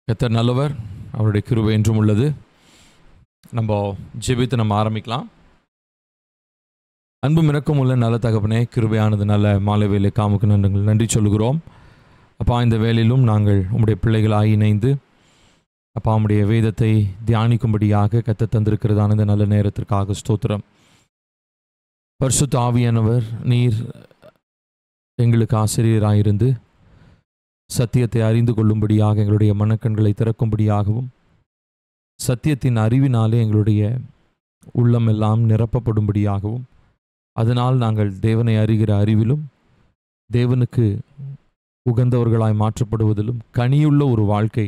கர்த்தர் நல்லவர், அவருடைய கிருபை என்றும் உள்ளது. நம்ம ஜெபித்து நம்ம ஆரம்பிக்கலாம். அன்பும் இரக்கம் உள்ள நல்ல தகப்பனே, கிருபையானது நல்ல மாலை வேலை காமுக்கு நன்றி சொல்கிறோம். அப்பா, இந்த வேலையிலும் நாங்கள் உம்முடைய பிள்ளைகளாக இணைந்து அப்பா உம்முடைய வேதத்தை தியானிக்கும்படியாக கர்த்தர் தந்திருக்கிறதான இந்த நல்ல நேரத்திற்காக ஸ்தோத்திரம். பரிசுத்த ஆவியானவர், நீர் எங்களுக்கு ஆசிரியராயிருந்து சத்தியத்தை அறிந்து கொள்ளும்படியாக எங்களுடைய மனக்கண்களை திறக்கும்படியாகவும் சத்தியத்தின் அறிவினாலே எங்களுடைய உள்ளமெல்லாம் நிரப்பப்படும்படியாகவும் அதனால் நாங்கள் தேவனை அறிகிற அறிவிலும் தேவனுக்கு உகந்தவர்களாய் மாற்றப்படுவதிலும் கனியுள்ள ஒரு வாழ்க்கை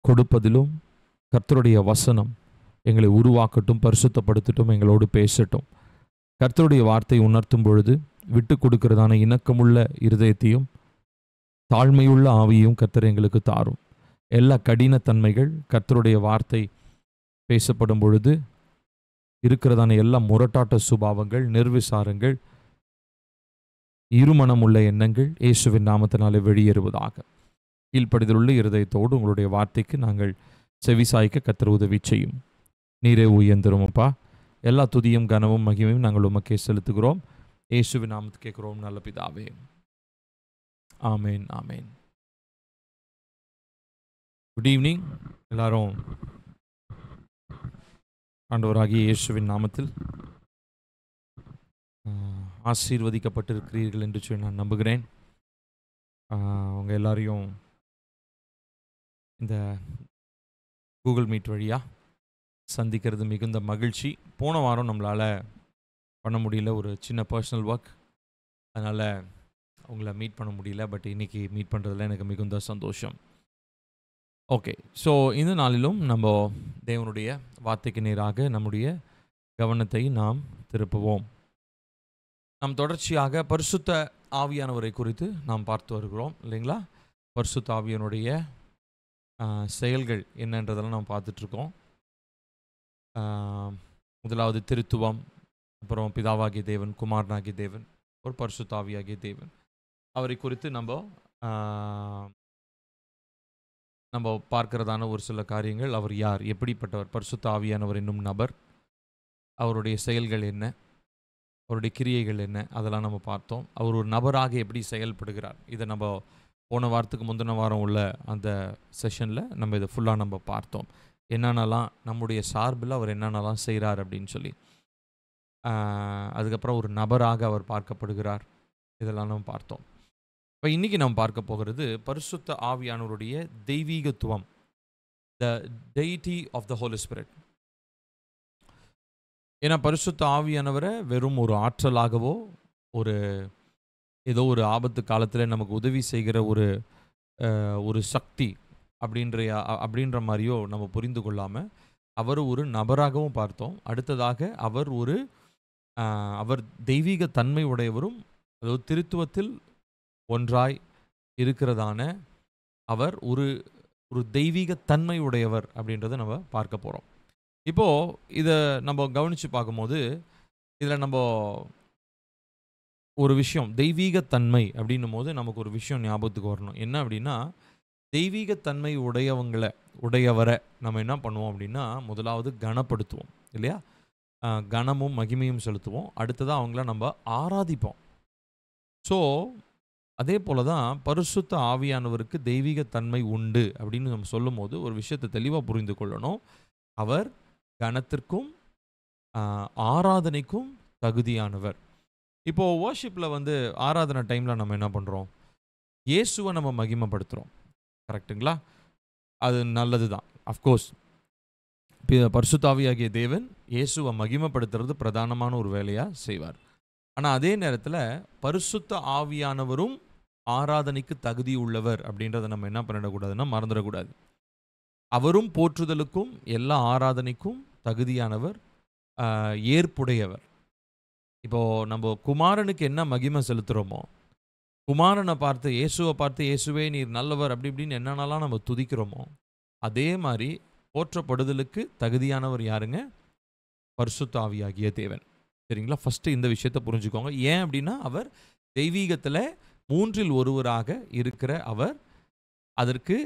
கொடுப்பதிலும் கர்த்தருடைய வசனம் எங்களை உருவாக்கட்டும், பரிசுத்தப்படுத்தட்டும், எங்களோடு பேசட்டும். கர்த்தருடைய வார்த்தை உணர்த்தும் பொழுது விட்டு கொடுக்கிறதான இணக்கமுள்ள இருதயத்தையும் தாழ்மையுள்ள ஆவியும் கர்த்தர் எங்களுக்கு தாரும். எல்லா கடினத்தன்மைகள் கர்த்தருடைய வார்த்தை பேசப்படும் பொழுது இருக்கிறதான எல்லா முரட்டாட்ட சுபாவங்கள், நிர்விசாரங்கள், இருமனமுள்ள எண்ணங்கள் இயேசுவின் நாமத்தினாலே வெளியேறுவதாக. கீழ்ப்படிதலுள்ள இருதயத்தோடு உங்களுடைய வார்த்தைக்கு நாங்கள் செவிசாய்க்க கர்த்தர் உதவி செய்யும். நீரே உயர்ந்திரும் அப்பா. எல்லா துதியும் கனமும் மகிமையும் நாங்கள் உமக்கே செலுத்துகிறோம். இயேசுவின் நாமத்துக்கு கேட்கிறோம் நல்ல பிதாவே, ஆமேன் ஆமேன். Good evening. எல்லாரும் ஆண்டவராகிய இயேசுவின் நாமத்தில் ஆசீர்வதிக்கப்பட்டிருக்கிறீர்கள் என்று சொல்லி நான் நம்புகிறேன். அவங்க எல்லாரையும் இந்த கூகுள் மீட் வழியாக சந்திக்கிறது மிகுந்த மகிழ்ச்சி. போன வாரம் நம்மளால் பண்ண முடியல, ஒரு சின்ன பர்சனல் ஒர்க், அதனால் அவங்கள மீட் பண்ண முடியல. பட் இன்றைக்கி மீட் பண்ணுறதுல எனக்கு மிகுந்த சந்தோஷம். ஓகே, ஸோ இந்த நாளிலும் நம்ம தேவனுடைய வார்த்தைக்கு நேராக நம்முடைய கவனத்தை நாம் திருப்புவோம். நாம் தொடர்ச்சியாக பரிசுத்த ஆவியானவரை குறித்து நாம் பார்த்து வருகிறோம் இல்லைங்களா? பரிசுத்த ஆவியானுடைய செயல்கள் என்னன்றதெல்லாம் நாம் பார்த்துட்ருக்கோம். முதலாவது திருத்துவம், அப்புறம் பிதாவாகிய தேவன், குமாரனாகிய தேவன், ஒரு பரிசுத்த ஆவியாகிய தேவன். அவரை குறித்து நம்ம பார்க்கிறதான ஒரு சில காரியங்கள். அவர் யார், எப்படிப்பட்டவர், பரிசுத்த ஆவியானவர் என்னும் நபர், அவருடைய செயல்கள் என்ன, அவருடைய கிரியைகள் என்ன, அதெல்லாம் நம்ம பார்த்தோம். அவர் ஒரு நபராக எப்படி செயல்படுகிறார், இதை நம்ம போன வாரத்துக்கு முந்தின வாரம் உள்ள அந்த செஷனில் நம்ம இதை ஃபுல்லாக நம்ம பார்த்தோம். என்னென்னலாம் நம்முடைய சார்பில் அவர் என்னென்னலாம் செய்கிறார் அப்படின்னு சொல்லி. அதுக்கப்புறம் ஒரு நபராக அவர் பார்க்கப்படுகிறார், இதெல்லாம் நம்ம பார்த்தோம். இப்போ இன்றைக்கி நம்ம பார்க்க போகிறது பரிசுத்த ஆவியானவருடைய தெய்வீகத்துவம், the deity of the Holi spirit. ஏன்னா பரிசுத்த ஆவியானவரை வெறும் ஒரு ஆற்றலாகவோ, ஒரு ஏதோ ஒரு ஆபத்து காலத்தில் நமக்கு உதவி செய்கிற ஒரு சக்தி அப்படின்ற மாதிரியோ நம்ம புரிந்து கொள்ளாமல் அவர் ஒரு நபராகவும் பார்த்தோம். அடுத்ததாக அவர் தெய்வீக தன்மை உடையவரும், அதாவது திருத்துவத்தில் ஒன்றாய் இருக்கிறதான அவர் ஒரு தெய்வீக தன்மை உடையவர் அப்படின்றத நம்ம பார்க்க போகிறோம். இப்போது இதை நம்ம கவனித்து பார்க்கும்போது இதில் நம்ம ஒரு விஷயம், தெய்வீகத்தன்மை அப்படின்னும் போது நமக்கு ஒரு விஷயம் ஞாபகத்துக்கு வரணும். என்ன அப்படின்னா, தெய்வீகத்தன்மை உடையவரை நம்ம என்ன பண்ணுவோம் அப்படின்னா, முதலாவது கனப்படுத்துவோம் இல்லையா? கனமும் மகிமையும் செலுத்துவோம். அடுத்ததாக அவங்கள நம்ம ஆராதிப்போம். ஸோ அதே போல தான் பரிசுத்த ஆவியானவருக்கு தெய்வீகத்தன்மை உண்டு அப்படின்னு நம்ம சொல்லும் போது ஒரு விஷயத்தை தெளிவாக புரிந்து கொள்ளணும். அவர் கனத்திற்கும் ஆராதனைக்கும் தகுதியானவர். இப்போது வர்ஷிப்பில் ஆராதனை டைமில் நம்ம என்ன பண்ணுறோம்? இயேசுவை நம்ம மகிமைப்படுத்துகிறோம், கரெக்டுங்களா? அது நல்லது தான். அஃப்கோர்ஸ் பரிசுத்த ஆவியாகிய தேவன் இயேசுவை மகிமைப்படுத்துறது பிரதானமான ஒரு வேலையாக செய்வார். ஆனால் அதே நேரத்தில் பரிசுத்த ஆவியானவரும் ஆராதனைக்கு தகுதி உள்ளவர் அப்படின்றத நம்ம என்ன பண்ணிடக்கூடாதுன்னா மறந்துடக்கூடாது. அவரும் போற்றுதலுக்கும் எல்லா ஆராதனைக்கும் தகுதியானவர், ஏற்புடையவர். இப்போது நம்ம குமாரனுக்கு என்ன மகிமை செலுத்துகிறோமோ, குமாரனை பார்த்து, இயேசுவை பார்த்து, இயேசுவே நீர் நல்லவர் அப்படி இப்படின்னு என்னென்னலாம் நம்ம துதிக்கிறோமோ, அதே மாதிரி போற்றப்படுதலுக்கு தகுதியானவர் யாருங்க? பரிசுத்த ஆவியாகிய தேவன். சரிங்களா? ஃபஸ்ட்டு இந்த விஷயத்தை புரிஞ்சுக்கோங்க. ஏன் அப்படின்னா, அவர் தெய்வீகத்தில் மூன்றில் ஒருவராக இருக்கிற அவர், அதற்கு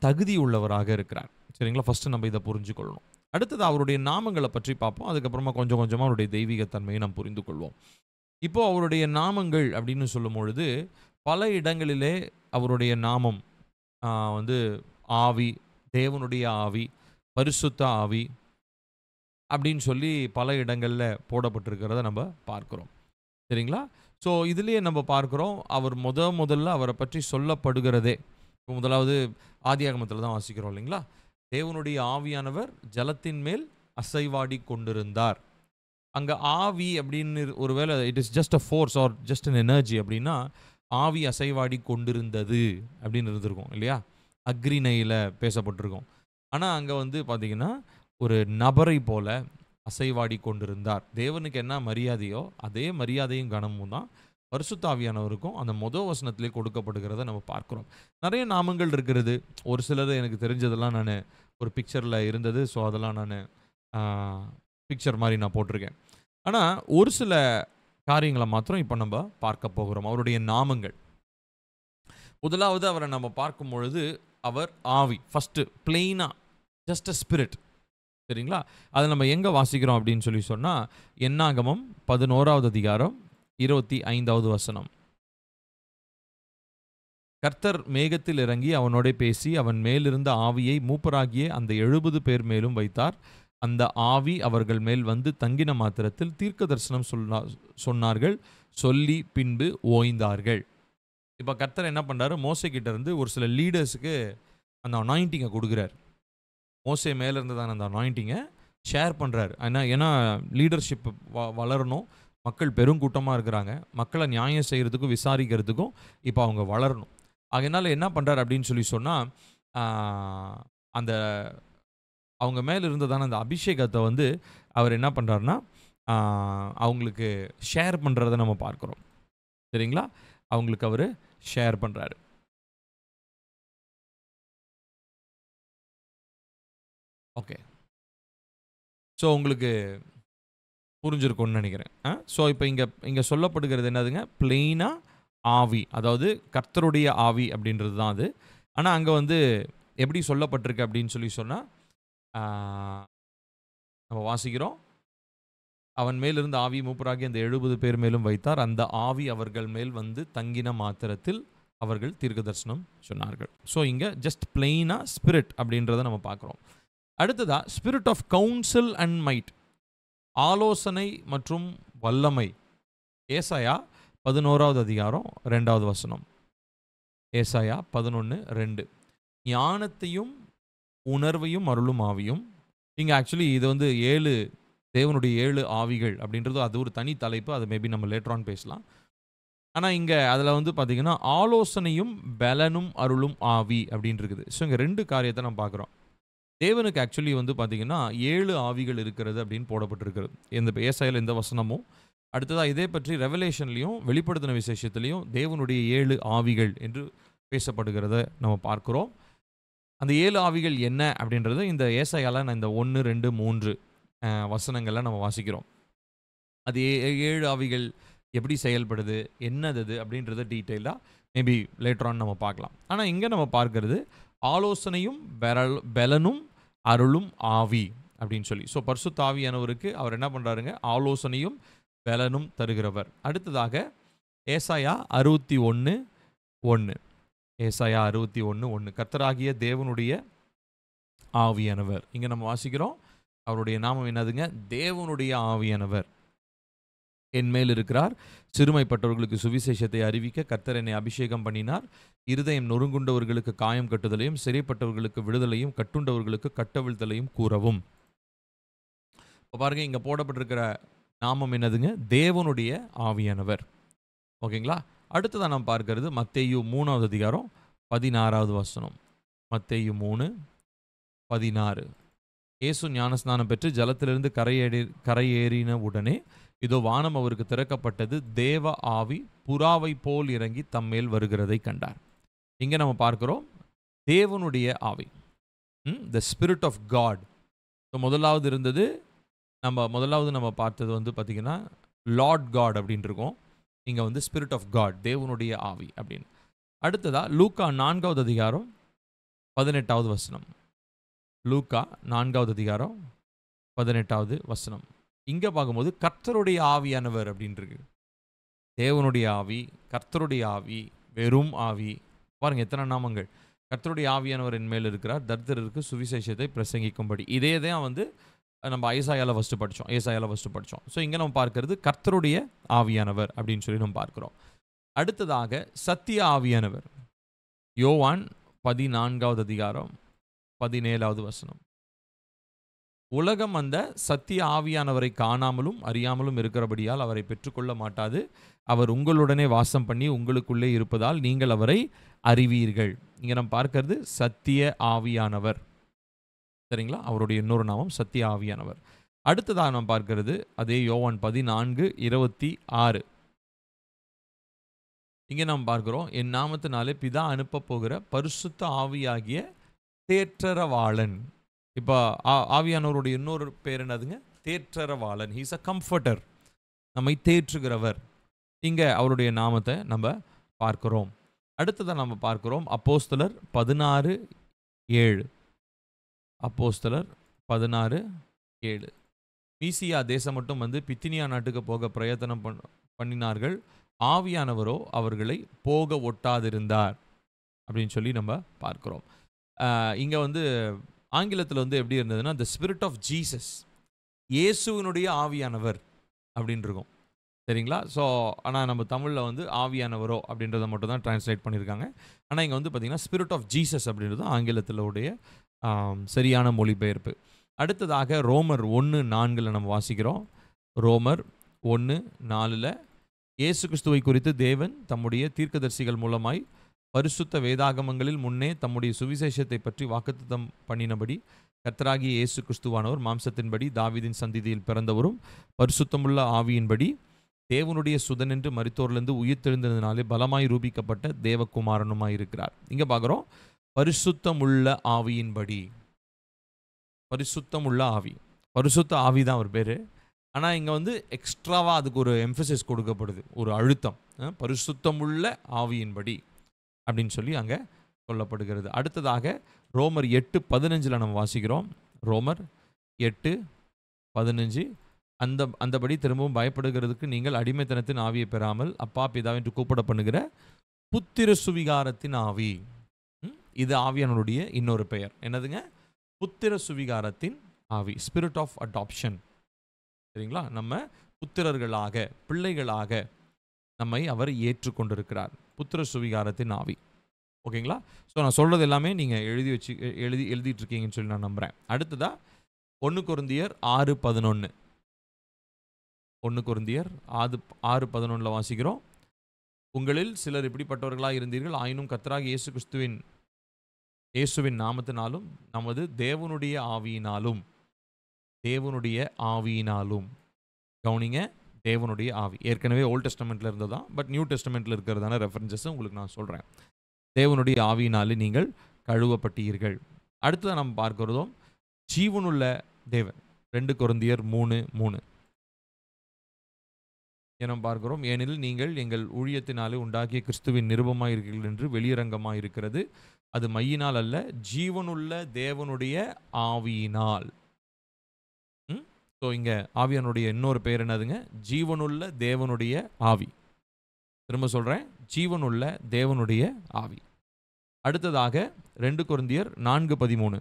தகுதி உள்ளவராக இருக்கிறார். சரிங்களா? ஃபர்ஸ்ட் நம்ம இதை புரிஞ்சுக்கொள்ளணும். அடுத்தது அவருடைய நாமங்களை பற்றி பார்ப்போம். அதுக்கப்புறமா கொஞ்சம் கொஞ்சமாக அவருடைய தெய்வீகத்தன்மையை நாம் புரிந்து கொள்வோம். இப்போ அவருடைய நாமங்கள் அப்படின்னு சொல்லும் பொழுது பல இடங்களிலே அவருடைய நாமம் வந்து ஆவி, தேவனுடைய ஆவி, பரிசுத்த ஆவி அப்படின்னு சொல்லி பல இடங்களில் போடப்பட்டிருக்கிறத நம்ம பார்க்குறோம். சரிங்களா? ஸோ இதுலேயே நம்ம பார்க்குறோம், அவர் முதல்ல அவரை பற்றி சொல்லப்படுகிறதே முதலாவது ஆதியாகமத்தில் தான் வாசிக்கிறோம் இல்லைங்களா? தேவனுடைய ஆவியானவர் ஜலத்தின் மேல் அசைவாடி கொண்டிருந்தார். அங்கே ஆவி அப்படின்னு ஒருவேளை it is just a fours are just an energy அப்படின்னா ஆவி அசைவாடி கொண்டிருந்தது அப்படின்னு இருந்திருக்கும் இல்லையா? அக்ரிணையில் பேசப்பட்டிருக்கும். ஆனால் அங்கே வந்து பார்த்தீங்கன்னா ஒரு நபரை போல அசைவாடி கொண்டிருந்தார். தேவனுக்கு என்ன மரியாதையோ அதே மரியாதையும் கனமும் தான் பரிசுத்த ஆவியானவருக்கும் அந்த வசனத்திலே கொடுக்கப்படுகிறத நம்ம பார்க்குறோம். நிறைய நாமங்கள் இருக்கிறது. ஒரு சிலர் எனக்கு தெரிஞ்சதெல்லாம் நான் ஒரு பிக்சரில் இருந்தது. ஸோ அதெல்லாம் நான் பிக்சர் மாதிரி நான் போட்டிருக்கேன். ஆனால் ஒரு சில காரியங்களை மாத்திரம் இப்போ நம்ம பார்க்க போகிறோம். அவருடைய நாமங்கள். முதலாவது அவரை நம்ம பார்க்கும் பொழுது அவர் ஆவி. ஃபஸ்ட்டு பிளெயினாக ஜஸ்ட் அ ஸ்பிரிட். சரிங்களா? அதை நம்ம எங்கே வாசிக்கிறோம் அப்படின்னு சொல்லி சொன்னால் என்னாகமம் 11வது அதிகாரம் 25வது வசனம். கர்த்தர் மேகத்தில் இறங்கி அவனோட பேசி அவன் மேலிருந்த ஆவியை மூப்பராகிய அந்த 70 பேர் மேலும் வைத்தார். அந்த ஆவி அவர்கள் மேல் வந்து தங்கின மாத்திரத்தில் தீர்க்க தரிசனம் சொன்னார்கள். சொல்லி பின்பு ஓய்ந்தார்கள். இப்போ கர்த்தர் என்ன பண்ணுறாரு, மோசே கிட்ட இருந்து ஒரு சில லீடர்ஸுக்கு அந்த அனாயிண்டிங்கை கொடுக்குறாரு. மோசே மேலே இருந்ததான அந்த அனாயிண்டிங்கை ஷேர் பண்ணுறாரு. ஏன்னா லீடர்ஷிப் வளரணும். மக்கள் பெருங்கூட்டமாக இருக்கிறாங்க. மக்களை நியாயம் செய்கிறதுக்கும் விசாரிக்கிறதுக்கும் இப்போ அவங்க வளரணும். அதனால் என்ன பண்ணுறாரு அப்படின்னு சொல்லி சொன்னால் அந்த அவங்க மேலே இருந்ததான அந்த அபிஷேகத்தை வந்து அவர் என்ன பண்ணுறாருன்னா அவங்களுக்கு ஷேர் பண்ணுறதை நம்ம பார்க்குறோம். சரிங்களா? அவங்களுக்கு அவர் ஷேர் பண்ணுறாரு. ஓகே. ஸோ உங்களுக்கு புரிஞ்சிருக்கும்னு நினைக்கிறேன். ஸோ இப்போ இங்கே சொல்லப்படுகிறது என்னதுங்க, பிளெயினாக ஆவி, அதாவது கர்த்தருடைய ஆவி அப்படின்றது தான் அது. ஆனால் அங்கே வந்து எப்படி சொல்லப்பட்டிருக்கு அப்படின்னு சொல்லி சொன்னால் நம்ம வாசிக்கிறோம், அவன் மேலிருந்து ஆவி மூப்பராகி அந்த 70 பேர் மேலும் வைத்தார். அந்த ஆவி அவர்கள் மேல் வந்து தங்கின மாத்திரத்தில் அவர்கள் தீர்க்க தரிசனம் சொன்னார்கள். ஸோ இங்கே ஜஸ்ட் பிளெயினாக ஸ்பிரிட் அப்படின்றத நம்ம பார்க்குறோம். அடுத்ததா spirit of counsel and might, ஆலோசனை மற்றும் வல்லமை. ஏசாயா 11வது அதிகாரம் 2வது வசனம். ஏசாயா 11:2. ஞானத்தையும் உணர்வையும் அருளும் ஆவியும். இங்கே ஆக்சுவலி இது வந்து 7 தேவனுடைய 7 ஆவிகள் அப்படின்றது அது ஒரு தனி தலைப்பு. அது மேபி நம்ம லேட்டரான் பேசலாம். ஆனால் இங்கே அதில் வந்து பார்த்திங்கன்னா ஆலோசனையும் பலனும் அருளும் ஆவி அப்படின்னு இருக்குது. ஸோ இங்கே 2 காரியத்தை நம்ம பார்க்குறோம். தேவனுக்கு ஆக்சுவலி வந்து பார்த்திங்கன்னா 7 ஆவிகள் இருக்கிறது அப்படின்னு போடப்பட்டிருக்கிறது. இந்த ஏசாயால இந்த வசனமும் அடுத்ததாக இதே பற்றி ரெவலேஷன்லையும் வெளிப்படுத்தின விசேஷத்துலையும் தேவனுடைய 7 ஆவிகள் என்று பேசப்படுகிறத நம்ம பார்க்குறோம். அந்த 7 ஆவிகள் என்ன அப்படின்றது இந்த ஏசாயால நான் இந்த 1, 2, 3 வசனங்களில் நம்ம வாசிக்கிறோம். அது 7 ஆவிகள் எப்படி செயல்படுது, என்னது அப்படின்றத டீட்டெயிலாக மேபி லேட்டரான் நம்ம பார்க்கலாம். ஆனால் இங்கே நம்ம பார்க்கறது ஆலோசனையும் பலனும் அருளும் ஆவி அப்படின்னு சொல்லி. ஸோ பரிசுத்த ஆவியானவருக்கு அவர் என்ன பண்ணுறாருங்க, ஆலோசனையும் பலனும் தருகிறவர். அடுத்ததாக ஏசாயா 61:1. ஏசாயா 61:1. கர்த்தராகிய தேவனுடைய ஆவியானவர். இங்கே நம்ம வாசிக்கிறோம், அவருடைய நாமம் என்னதுங்க, தேவனுடைய ஆவியானவர் என்மேல் இருக்கிறார். சிறுமைப்பட்டவர்களுக்கு சுவிசேஷத்தை அறிவிக்க கர்த்தர் என்னை அபிஷேகம் பண்ணினார். இருதயம் நொறுங்குண்டவர்களுக்கு காயம் கட்டுதலையும், சிறைப்பட்டவர்களுக்கு விடுதலையும், கட்டுண்டவர்களுக்கு கட்டவிழ்த்தலையும் கூறவும். இப்போ பாருங்க, இங்கே போடப்பட்டிருக்கிற நாமம் என்னதுங்க, தேவனுடைய ஆவியானவர். ஓகேங்களா? அடுத்ததான் நாம் பார்க்கிறது மத்தேயு 3வது அதிகாரம் 16வது வசனம். மத்தேயு 3:16. இயேசு ஞானஸ்நானம் பெற்று ஜலத்திலிருந்து கரையேறின உடனே இதோ வானம் அவருக்கு திறக்கப்பட்டது. தேவ ஆவி புறாவை போல் இறங்கி தம்மேல் வருகிறதை கண்டார். இங்கே நம்ம பார்க்கிறோம் தேவனுடைய ஆவி, the spirit of God. So முதலாவது இருந்தது, முதலாவது நம்ம பார்த்தது வந்து பார்த்திங்கன்னா லார்ட் காட் அப்படின்னு இருக்கோம். இங்கே வந்து ஸ்பிரிட் ஆஃப் காட், தேவனுடைய ஆவி அப்படின்னு. அடுத்ததாக லூக்கா 4வது அதிகாரம் 18வது வசனம். லூக்கா 4வது அதிகாரம் 18வது வசனம். இங்க பார்க்கும்போது கர்த்தருடைய ஆவியானவர் அப்படின்னு இருக்கு. தேவனுடைய ஆவி, கர்த்தருடைய ஆவி, வெறும் ஆவி. பாருங்க எத்தனை நாமங்கள். கர்த்தருடைய ஆவியானவர் என் மேல் இருக்கிறார், தரித்திரருக்கு சுவிசேஷத்தை பிரசங்கிக்கும்படி. இதே தான் வந்து நம்ம ஏசாயால ஃபர்ஸ்ட் படிச்சோம். ஸோ இங்க நம்ம பார்க்கிறது கர்த்தருடைய ஆவியானவர் அப்படின்னு சொல்லி நம்ம பார்க்கிறோம். அடுத்ததாக சத்திய ஆவியானவர். யோவான் 14வது அதிகாரம் 17வது வசனம். உலகம் அந்த சத்திய ஆவியானவரை காணாமலும் அறியாமலும் இருக்கிறபடியால் அவரை பெற்றுக்கொள்ள மாட்டாது. அவர் உங்களுடனே வாசம் பண்ணி உங்களுக்குள்ளே இருப்பதால் நீங்கள் அவரை அறிவீர்கள். இங்கே நம்ம பார்க்கிறது சத்திய ஆவியானவர். சரிங்களா? அவருடைய இன்னொரு நாமம் சத்திய ஆவியானவர். அடுத்ததாக நாம் பார்க்கிறது அதே யோவான் 14:26. இங்கே நாம் பார்க்கிறோம், என் நாமத்தினாலே பிதா அனுப்ப போகிற பரிசுத்த ஆவியாகிய தேற்றரவாளன். இப்போ ஆவியானவருடைய இன்னொரு பேர் என்னதுங்க? தேற்றரவாளன். ஹீஸ் அ கம்ஃபர்டர், நம்மை தேற்றுகிறவர். இங்கே அவருடைய நாமத்தை நம்ம பார்க்கிறோம். அடுத்ததாக நம்ம பார்க்கிறோம் அப்போஸ்தலர் 16:7. அப்போஸ்தலர் 16:7. மீசியா தேசம் மட்டும் வந்து பித்தினியா நாட்டுக்கு போக பிரயத்தனம் பண்ணினார்கள், ஆவியானவரோ அவர்களை போக ஒட்டாதிருந்தார் அப்படின்னு சொல்லி நம்ம பார்க்கிறோம். இங்கே வந்து ஆங்கிலத்தில் வந்து எப்படி இருந்ததுன்னா, த ஸ்பிரிட் ஆஃப் ஜீசஸ், இயேசுவினுடைய ஆவியானவர் அப்படின்னு இருக்கும். சரிங்களா? ஸோ ஆனால் நம்ம தமிழில் வந்து ஆவியானவரோ அப்படின்றத மட்டும் தான் டிரான்ஸ்லேட் பண்ணியிருக்காங்க. ஆனால் இங்கே வந்து பார்த்திங்கன்னா ஸ்பிரிட் ஆஃப் ஜீசஸ் அப்படின்றது ஆங்கிலத்தில் உடைய சரியான மொழிபெயர்ப்பு. அடுத்ததாக ரோமர் 1:4 நம்ம வாசிக்கிறோம். ரோமர் 1:4 இயேசு கிறிஸ்துவை குறித்து தேவன் தம்முடைய தீர்க்கதரிசிகள் மூலமாய் பரிசுத்த வேதாகமங்களில் முன்னே தம்முடைய சுவிசேஷத்தை பற்றி வாக்குத்தத்தம் பண்ணினபடி கர்த்தராகிய இயேசு கிறிஸ்துவானவர் மாம்சத்தின்படி தாவீதின் சந்ததியில் பிறந்தவரும் பரிசுத்தமுள்ள ஆவியின்படி தேவனுடைய சுதன் என்று மரித்தோரிலிருந்து உயிர்த்தெழுந்ததினாலே பலமாய் ரூபிக்கப்பட்ட தேவகுமாரனுமாய் இருக்கிறார். இங்கே பார்க்குறோம் பரிசுத்தமுள்ள ஆவியின்படி. பரிசுத்தமுள்ள ஆவி, பரிசுத்த ஆவி தான் ஒரு பேர். ஆனால் இங்கே வந்து எக்ஸ்ட்ராவாக அதுக்கு ஒரு எம்ஃபசிஸ் கொடுக்கப்படுது, ஒரு அழுத்தம். பரிசுத்தமுள்ள ஆவியின்படி அப்படின்னு சொல்லி அங்கே சொல்லப்படுகிறது. அடுத்ததாக ரோமர் 8:15 நம்ம வாசிக்கிறோம். ரோமர் 8:15 அந்தபடி திரும்பவும் பயப்படுகிறதுக்கு நீங்கள் அடிமைத்தனத்தின் ஆவியை பெறாமல் அப்பா பிதா என்று கூப்பிட பண்ணுகிற புத்திர சுவிகாரத்தின் ஆவி. இது ஆவியானுடைய இன்னொரு பெயர். என்னதுங்க? புத்திர சுவிகாரத்தின் ஆவி, ஸ்பிரிட் ஆஃப் அடாப்ஷன். சரிங்களா? நம்ம புத்திரர்களாக, பிள்ளைகளாக நம்மை அவர் ஏற்றுக்கொண்டிருக்கிறார். புத்திர சுவிகாரத்தின் ஆவி. ஓகேங்களா? ஸோ நான் சொல்கிறது எல்லாமே நீங்கள் எழுதிட்டு இருக்கீங்கன்னு சொல்லி நான் நம்புகிறேன். அடுத்ததாக 1 கொரிந்தியர் 6:11. 1 கொரிந்தியர் 6:11 வாசிக்கிறோம். உங்களில் சிலர் இப்படிப்பட்டவர்களாக இருந்தீர்கள், ஆயினும் கர்த்தராகிய இயேசுவின் நாமத்தினாலும் நமது தேவனுடைய ஆவியினாலும். கவனிங்க, தேவனுடைய ஆவி ஏற்கனவே ஓல்ட் டெஸ்டமெண்ட்டில் இருந்ததான், பட் நியூ டெஸ்டமெண்ட்டில் இருக்கிறதான ரெஃபரன்சஸ் உங்களுக்கு நான் சொல்கிறேன். தேவனுடைய ஆவியினாலே நீங்கள் கழுவப்பட்டீர்கள். அடுத்ததாக நம்ம பார்க்கிறதும் ஜீவனுள்ள தேவன். 2 கொரிந்தியர் 3:3 என பார்க்கிறோம். ஏனெனில் நீங்கள் எங்கள் ஊழியத்தினாலே உண்டாக்கிய கிறிஸ்துவின் நிருபமாக இருக்கிறீர்கள் என்று வெளியரங்கமாக இருக்கிறது. அது மையினால் அல்ல, ஜீவனுள்ள தேவனுடைய ஆவியினால். ஸோ இங்கே ஆவியானுடைய இன்னொரு பெயர் என்னதுங்க? ஜீவனுள்ள தேவனுடைய ஆவி. திரும்ப சொல்கிறேன், ஜீவனுள்ள தேவனுடைய ஆவி. அடுத்ததாக 2 கொரிந்தியர் 4:13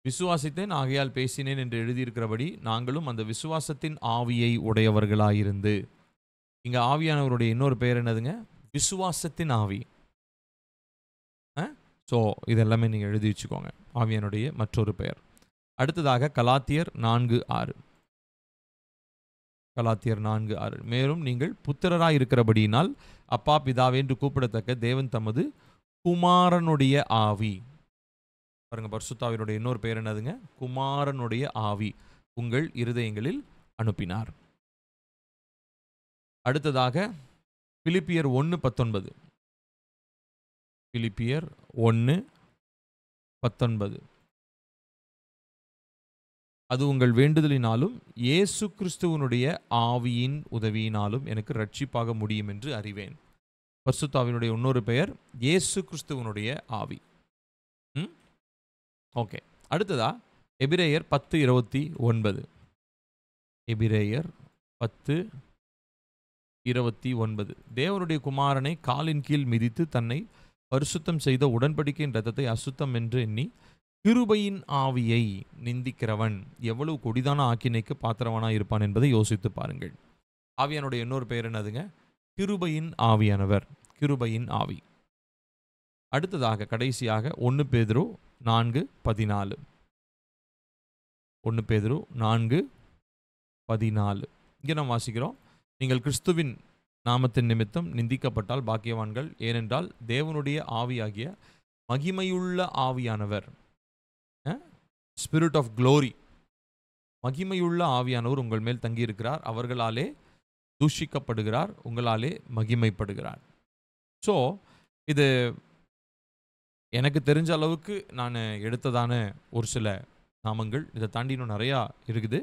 விசுவாசித்தேன் ஆகையால் பேசினேன் என்று எழுதியிருக்கிறபடி நாங்களும் அந்த விசுவாசத்தின் ஆவியை உடையவர்களாயிருந்து. இங்கே ஆவியானவருடைய இன்னொரு பெயர் என்னதுங்க? விசுவாசத்தின் ஆவி. ஸோ இதெல்லாமே நீங்கள் எழுதி வச்சுக்கோங்க, ஆவியானுடைய மற்றொரு பெயர். அடுத்ததாக கலாத்தியர் 4:6. கலாத்தியர் 4:6 மேலும் நீங்கள் புத்திரராய் இருக்கிறபடியினால் அப்பா பிதாவே என்று கூப்பிடத்தக்க தேவன் தமது குமாரனுடைய ஆவி. பாருங்க, பரிசுத்தாவினுடைய இன்னொரு பெயர் என்னதுங்க? குமாரனுடைய ஆவி உங்கள் இருதயங்களில் அனுப்பினார். அடுத்ததாக பிலிப்பியர் 1:19. பிலிப்பியர் 1:19 அது உங்கள் வேண்டுதலினாலும் இயேசு கிறிஸ்துவனுடைய ஆவியின் உதவியினாலும் எனக்கு ரட்சிப்பாக முடியும் என்று அறிவேன். பரிசுத்த ஆவியினுடைய இன்னொரு பெயர் இயேசு கிறிஸ்துவனுடைய ஆவி. ஓகே, அடுத்ததா எபிரேயர் 10:29. எபிரேயர் 10:29. தேவனுடைய குமாரனை காலின் கீழ் மிதித்து தன்னை பரிசுத்தம் செய்த உடன்படிக்கையின் இரத்தத்தை அசுத்தம் என்று எண்ணி கிருபையின் ஆவியை நிந்திக்கிறவன் எவ்வளவு கொடிதான ஆக்கினைக்கு பாத்திரவனாய் இருப்பான் என்பதை யோசித்து பாருங்கள். ஆவியானுடைய இன்னொரு பெயர் என்னதுங்க? கிருபையின் ஆவியானவர், கிருபையின் ஆவி. அடுத்ததாக கடைசியாக 1 பேதுரு 4:14. 1 பேதுரு 4:14. இங்கே நாம் வாசிக்கிறோம், நீங்கள் கிறிஸ்துவின் நாமத்தின் நிமித்தம் நிந்திக்கப்பட்டால் பாக்கியவான்கள், ஏனென்றால் தேவனுடைய ஆவியாகிய மகிமையுள்ள ஆவியானவர், ஸ்பிரிட் ஆஃப் க்ளோரி, மகிமையுள்ள ஆவியானவர் உங்கள் மேல் தங்கியிருக்கிறார். அவர்களாலே தூஷிக்கப்படுகிறார், உங்களாலே மகிமைப்படுகிறார். ஸோ இது எனக்கு தெரிஞ்ச அளவுக்கு நான் எடுத்ததான ஒரு சில நாமங்கள். இதை தாண்டி இன்னும் நிறையா இருக்குது.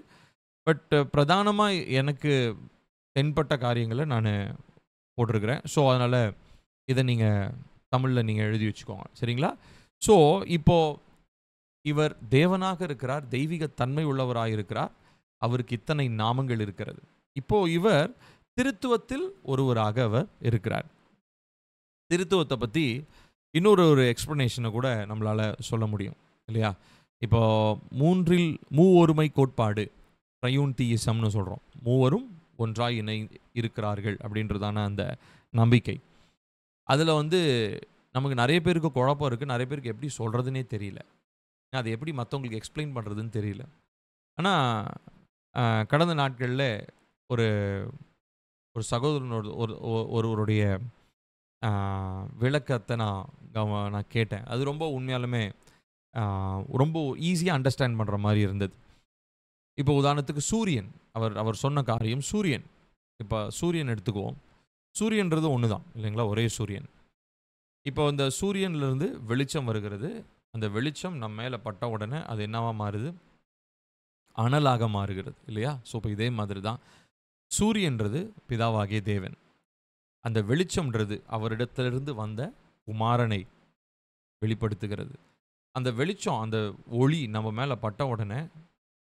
பட் பிரதானமாக எனக்கு தென்பட்ட காரியங்களை நான் போட்டிருக்கிறேன். ஸோ அதனால் இதை நீங்கள் தமிழில் நீங்கள் எழுதி வச்சுக்கோங்க, சரிங்களா? ஸோ இப்போது இவர் தேவனாக இருக்கிறார், தெய்வீக தன்மை உள்ளவராக இருக்கிறார், அவருக்கு இத்தனை நாமங்கள் இருக்கிறது. இப்போது இவர் திருத்துவத்தில் ஒருவராக அவர் இருக்கிறார். திருத்துவத்தை பற்றி இன்னொரு எக்ஸ்ப்ளனேஷனை கூட நம்மளால் சொல்ல முடியும் இல்லையா? இப்போ மூவொருமை கோட்பாடு, ட்ரையூன் தீயிசம்னு சொல்கிறோம். மூவரும் ஒன்றாய் இருக்கிறார்கள் அப்படின்றதான அந்த நம்பிக்கை. அதில் நமக்கு நிறைய பேருக்கு குழப்பம் இருக்குது, நிறைய பேருக்கு எப்படி சொல்கிறதுனே தெரியல, அதை எப்படி மற்றவங்களுக்கு எக்ஸ்பிளைன் பண்ணுறதுன்னு தெரியல. ஆனால் கடந்த நாட்களில் ஒரு சகோதரனோட ஒருவருடைய விளக்கத்தை நான் கேட்டேன். அது ரொம்ப உண்மையாலுமே ரொம்ப ஈஸியாக அண்டர்ஸ்டாண்ட் பண்ணுற மாதிரி இருந்தது. இப்போ உதாரணத்துக்கு சூரியன், அவர் சொன்ன காரியம் சூரியன். இப்போ சூரியன் எடுத்துக்குவோம். சூரியன்றது ஒன்று தான் இல்லைங்களா? ஒரே சூரியன். இப்போ இந்த சூரியன்லேருந்து வெளிச்சம் வருகிறது. அந்த வெளிச்சம் நம்ம மேலே பட்ட உடனே அது என்னவாக மாறுது? அனலாக மாறுகிறது இல்லையா? ஸோ இப்போ இதே மாதிரி தான் சூரியன்றது பிதாவாகிய தேவன். அந்த வெளிச்சம்ன்றது அவரிடத்திலிருந்து வந்த குமாரனை வெளிப்படுத்துகிறது. அந்த வெளிச்சம், அந்த ஒளி நம்ம மேலே பட்ட உடனே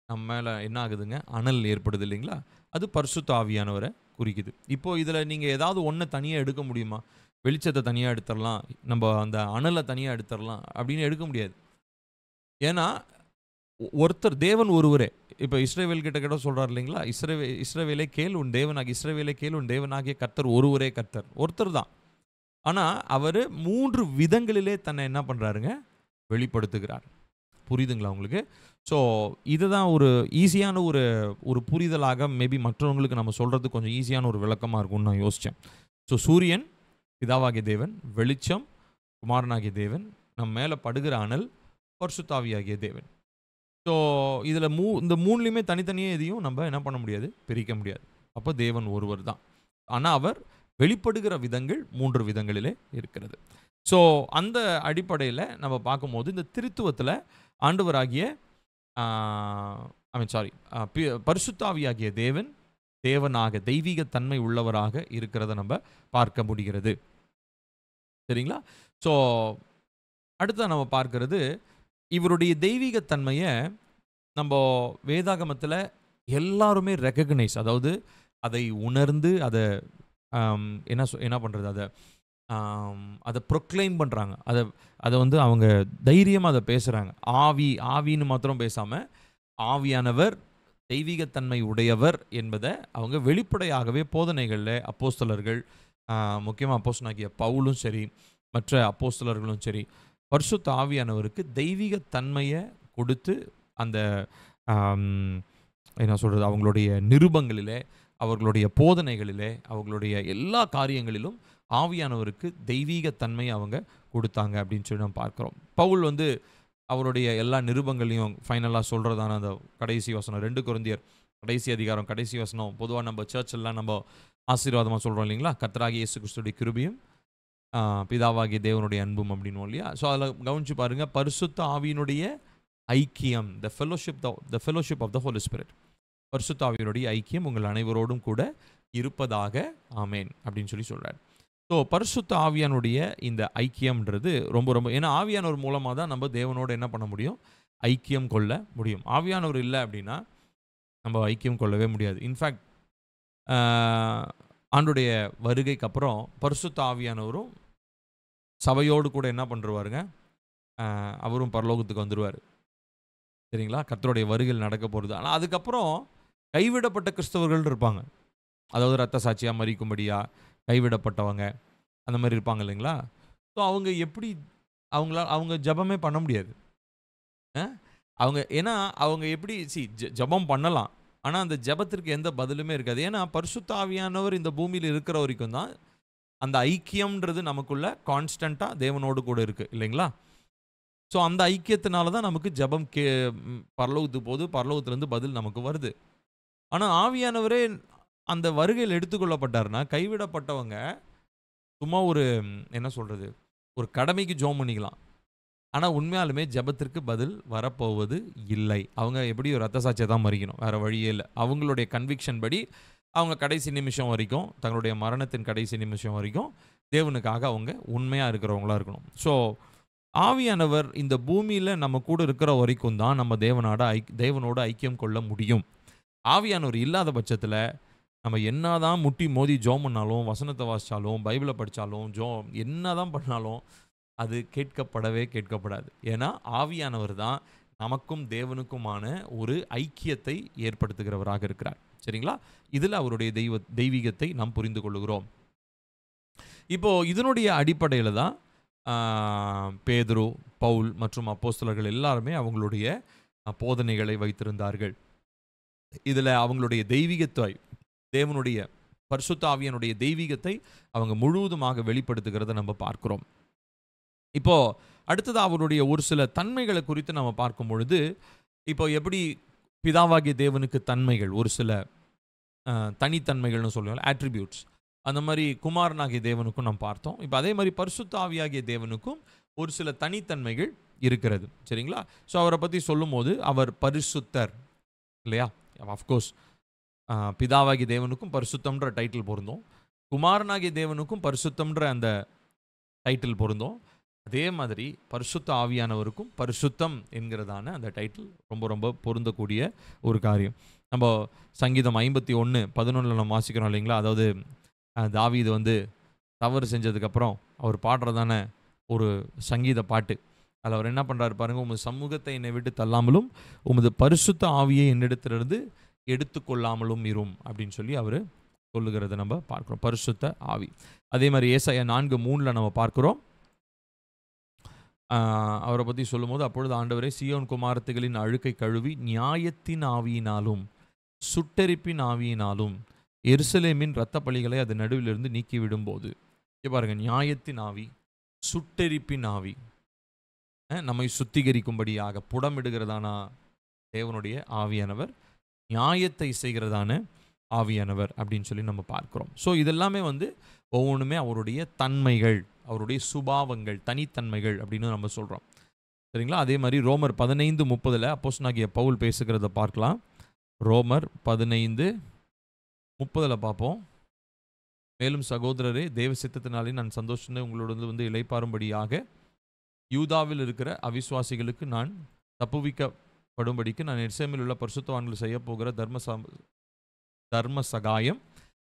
நம்ம மேலே என்ன ஆகுதுங்க? அனல் ஏற்படுது இல்லைங்களா? அது பரிசுத்த ஆவியானவரை குறிக்குது. இப்போது இதில் நீங்கள் ஏதாவது ஒன்றை தனியாக எடுக்க முடியுமா? வெளிச்சத்தை தனியாக எடுத்துடலாம், நம்ம அந்த அனலை தனியாக எடுத்துடலாம் அப்படின்னு எடுக்க முடியாது. ஏன்னா ஒருத்தர், தேவன் ஒருவரே. இப்போ இஸ்ரவேல் கிட்ட சொல்கிறார் இல்லைங்களா? இஸ்ரவேலே கேள் உன் தேவனாகிய, இஸ்ரவேலே கேள் உன் தேவனாகிய கர்த்தர் ஒருவரே கர்த்தர், ஒருத்தர் தான். ஆனால் அவர் 3 விதங்களிலே தன்னை என்ன பண்ணுறாருங்க? வெளிப்படுத்துகிறார். புரியுதுங்களா உங்களுக்கு? ஸோ இதுதான் ஒரு ஈஸியான ஒரு புரிதலாக மேபி மற்றவங்களுக்கு நம்ம சொல்கிறது கொஞ்சம் ஈஸியான ஒரு விளக்கமாக இருக்கும்னு நான் யோசித்தேன். ஸோ சூரியன் பிதாவாகிய தேவன், வெளிச்சம் குமாரனாகிய தேவன், நம்ம மேலே படுகிற அனல் பரிசுத்த ஆவியாகிய தேவன். ஸோ இதில் இந்த மூணுலேயுமே தனித்தனியே எதையும் நம்ம என்ன பண்ண முடியாது? பிரிக்க முடியாது. அப்போ தேவன் ஒருவர் தான். ஆனால் அவர் வெளிப்படுகிற விதங்கள் 3 விதங்களிலே இருக்கிறது. ஸோ அந்த அடிப்படையில் நம்ம பார்க்கும்போது இந்த திருத்துவத்தில் ஆண்டவராகிய பரிசுத்த ஆவியாகிய தேவன் தேவனாக, தெய்வீக தன்மை உள்ளவராக இருக்கிறத நம்ம பார்க்க முடிகிறது. சரிங்களா? ஸோ அடுத்த நம்ம பார்க்கிறது, இவருடைய தெய்வீக தன்மையை நம்ம வேதாகமத்தில் எல்லாருமே ரெகக்னைஸ், அதாவது அதை உணர்ந்து அதை என்ன பண்ணுறது, அதை ப்ரொக்ளைம் பண்ணுறாங்க. அதை அவங்க தைரியமாக அதை பேசுகிறாங்க. ஆவின்னு மாத்திரம் பேசாமல் ஆவியானவர் தெய்வீகத்தன்மை உடையவர் என்பதை அவங்க வெளிப்படையாகவே போதனைகளில் அப்போஸ்தலர்கள், முக்கியமாக அப்போஸ்தலனாகிய பவுலும் சரி, மற்ற அப்போஸ்தலர்களும் சரி, பரிசுத்த ஆவியானவருக்கு தெய்வீகத்தன்மையை கொடுத்து அந்த என்ன சொல்கிறது, அவங்களுடைய நிருபங்களிலே, அவர்களுடைய போதனைகளிலே, அவர்களுடைய எல்லா காரியங்களிலும் ஆவியானவருக்கு தெய்வீகத்தன்மையை அவங்க கொடுத்தாங்க அப்படின்னு சொல்லி நம்ம பார்க்குறோம். பவுல் அவருடைய எல்லா நிருபங்களையும் ஃபைனலாக சொல்கிறதான அந்த கடைசி வசனம், 2 கொரிந்தியர் கடைசி அதிகாரம் கடைசி வசனம், பொதுவாக நம்ம சர்ச்செல்லாம் நம்ம ஆசீர்வாதமாக சொல்கிறோம் இல்லைங்களா? கர்த்தராகிய இயேசு கிறிஸ்துவின் கிருபையும் பிதாவாகிய தேவனுடைய அன்பும் அப்படின்னும் இல்லையா? ஸோ அதில் கவனித்து பாருங்கள், பரிசுத்த ஆவியினுடைய ஐக்கியம், the fellowship of the Holi Spirit, பரிசுத்த ஆவியினுடைய ஐக்கியம் உங்கள் அனைவரோடும் கூட இருப்பதாக ஆமேன் அப்படின்னு சொல்லி சொல்கிறார். ஸோ பரிசுத்த ஆவியானுடைய இந்த ஐக்கியம்ன்றது ரொம்ப ரொம்ப, ஏன்னா ஆவியானவர் மூலமாக தான் நம்ம தேவனோடு என்ன பண்ண முடியும், ஐக்கியம் கொள்ள முடியும். ஆவியானவர் இல்லை அப்படின்னா நம்ம ஐக்கியம் கொள்ளவே முடியாது. இன்ஃபேக்ட் ஆண்டுடைய வருகைக்கு அப்புறம் பரிசுத்த ஆவியானவரும் சபையோடு கூட என்ன பண்ணுவாருங்க, அவரும் பரலோகத்துக்கு வந்துடுவார். சரிங்களா? கர்த்தருடைய வருகையில் நடக்க போகிறது. ஆனால் அதுக்கப்புறம் கைவிடப்பட்ட கிறிஸ்தவர்கள் இருப்பாங்க. அதாவது இரத்த சாட்சியாக மரிக்கும்படியா கைவிடப்பட்டவங்க அந்த மாதிரி இருப்பாங்க இல்லைங்களா? ஸோ அவங்க எப்படி, அவங்க ஜெபமே பண்ண முடியாது. அவங்க ஏன்னா அவங்க எப்படி ஜெபம் பண்ணலாம், ஆனால் அந்த ஜெபத்திற்கு எந்த பதிலுமே இருக்காது. ஏன்னா பரிசுத்த ஆவியானவர் இந்த பூமியில் இருக்கிற வரைக்கும் தான் அந்த ஐக்கியம்ன்றது நமக்குள்ள கான்ஸ்டண்ட்டாக தேவனோடு கூட இருக்குது இல்லைங்களா? ஸோ அந்த ஐக்கியத்தினால தான் நமக்கு ஜெபம் பரலோகத்துக்கு போகுது, பரலோகத்துலேருந்து பதில் நமக்கு வருது. ஆனால் ஆவியானவரே அந்த வருகையில் எடுத்துக்கொள்ளப்பட்டார்னா கைவிடப்பட்டவங்க சும்மா ஒரு என்ன சொல்கிறது, ஒரு கடமைக்கு ஜெபம் பண்ணிக்கலாம். ஆனால் உண்மையாலுமே ஜெபத்திற்கு பதில் வரப்போவது இல்லை. அவங்க எப்படி ஒரு ரத்த சாட்சியை தான் மறிக்கணும், வேறு வழியே இல்லை. அவங்களுடைய கன்விக்ஷன் படி அவங்க கடைசி நிமிஷம் வரைக்கும், தங்களுடைய மரணத்தின் கடைசி நிமிஷம் வரைக்கும் தேவனுக்காக அவங்க உண்மையாக இருக்கிறவங்களா இருக்கணும். ஸோ ஆவியானவர் இந்த பூமியில் நம்ம கூட இருக்கிற வரைக்கும் தான் நம்ம தேவனோட ஐக்கியம் கொள்ள முடியும். ஆவியானவர் இல்லாத பட்சத்தில் நம்ம என்னதான் முட்டி மோதி ஜெபம் பண்ணாலும், வசனத்தை வாசித்தாலும், பைபிளை படித்தாலும், என்னதான் பண்ணாலும் அது கேட்கப்படாது. ஏன்னா ஆவியானவர் தான் நமக்கும் தேவனுக்குமான ஒரு ஐக்கியத்தை ஏற்படுத்துகிறவராக இருக்கிறார். சரிங்களா? இதில் அவருடைய தெய்வீகத்தை நாம் புரிந்து கொள்ளுகிறோம். இப்போது இதனுடைய அடிப்படையில் தான் பேதுரு, பவுல் மற்றும் அப்போஸ்தலர்கள் எல்லாருமே அவங்களுடைய போதனைகளை வைத்திருந்தார்கள். இதில் அவங்களுடைய தெய்வீகத்தை, தேவனுடைய பரிசுத்த ஆவியானுடைய தெய்வீகத்தை அவங்க முழுவதுமாக வெளிப்படுத்துகிறத நம்ம பார்க்கிறோம். இப்போ அடுத்தது அவருடைய ஒரு சில தன்மைகளை குறித்து நம்ம பார்க்கும் பொழுது, இப்போ எப்படி பிதாவாகிய தேவனுக்கு தன்மைகள், ஒரு சில தனித்தன்மைகள்னு சொல்லுவாங்க, ஆட்ரிபியூட்ஸ், அந்த மாதிரி குமாரனாகிய தேவனுக்கும் நாம் பார்த்தோம். இப்போ அதே மாதிரி பரிசுத்த ஆவியாகிய தேவனுக்கும் ஒரு சில தனித்தன்மைகள் இருக்கிறது. சரிங்களா? ஸோ அவரை பற்றி சொல்லும்போது அவர் பரிசுத்தர் இல்லையா? ஆஃப்கோர்ஸ் பிதாவாகிய தேவனுக்கும் பரிசுத்தம்ன்ற டைட்டில் பொருந்தும், குமாரனாகிய தேவனுக்கும் பரிசுத்தம்ன்ற அந்த டைட்டில் பொருந்தும். அதே மாதிரி பரிசுத்த ஆவியானவருக்கும் பரிசுத்தம் என்கிறதான அந்த டைட்டில் ரொம்ப ரொம்ப பொருந்தக்கூடிய ஒரு காரியம். நம்ம சங்கீதம் 51:11 நம்ம வாசிக்கிறோம் இல்லைங்களா? அதாவது தாவீது வந்து தவறு செஞ்சதுக்கப்புறம் அவர் பாடுறதான ஒரு சங்கீத பாட்டு. அதில் அவர் என்ன பண்ணுறாரு பாருங்கள், உமது சமூகத்தை என்னை விட்டு தள்ளாமலும் உமது பரிசுத்த ஆவியை என்னிடத்திலிருந்து எடுத்துக்கொள்ளாமலும் இரும் அப்படின்னு சொல்லி அவர் சொல்லுகிறத நம்ம பார்க்குறோம். பரிசுத்த ஆவி. அதே மாதிரி ஏசாயா 4:3 நம்ம பார்க்குறோம். அவரை பற்றி சொல்லும்போது, அப்பொழுது ஆண்டவரே சீயோன் குமாரத்திகளின் அழுக்கை கழுவி நியாயத்தின் ஆவியினாலும் சுட்டெரிப்பின் ஆவியினாலும் எருசலேமின் இரத்த பலிகளை அது நடுவிலிருந்து நீக்கி விடும்போது, பாருங்க, நியாயத்தின் ஆவி, சுட்டெரிப்பின் ஆவி, நம்மை சுத்திகரிக்கும்படியாக புடமிடுகிறதான தேவனுடைய ஆவியானவர், நியாயத்தை செய்கிறதான ஆவியானவர் அப்படின்னு சொல்லி நம்ம பார்க்கிறோம். ஸோ இதெல்லாமே வந்து ஒவ்வொன்றுமே அவருடைய தன்மைகள், அவருடைய சுபாவங்கள், தனித்தன்மைகள் அப்படின்னு நம்ம சொல்கிறோம். சரிங்களா? அதே மாதிரி ரோமர் 15:30 அப்போஸ்தலனாகிய பவுல் பேசுகிறத பார்க்கலாம். ரோமர் 15:30 பார்ப்போம். மேலும் சகோதரரே, தேவ சித்தத்தினாலே நான் சந்தோஷத்தை உங்களோடு வந்து இளைப்பாறும்படியாக யூதாவில் இருக்கிற அவிசுவாசிகளுக்கு நான் தப்புவிக்கப்படும்படிக்கு நான் எருசலேமில் உள்ள பரிசுத்தவான்கள் செய்ய போகிற தர்ம சகாயம்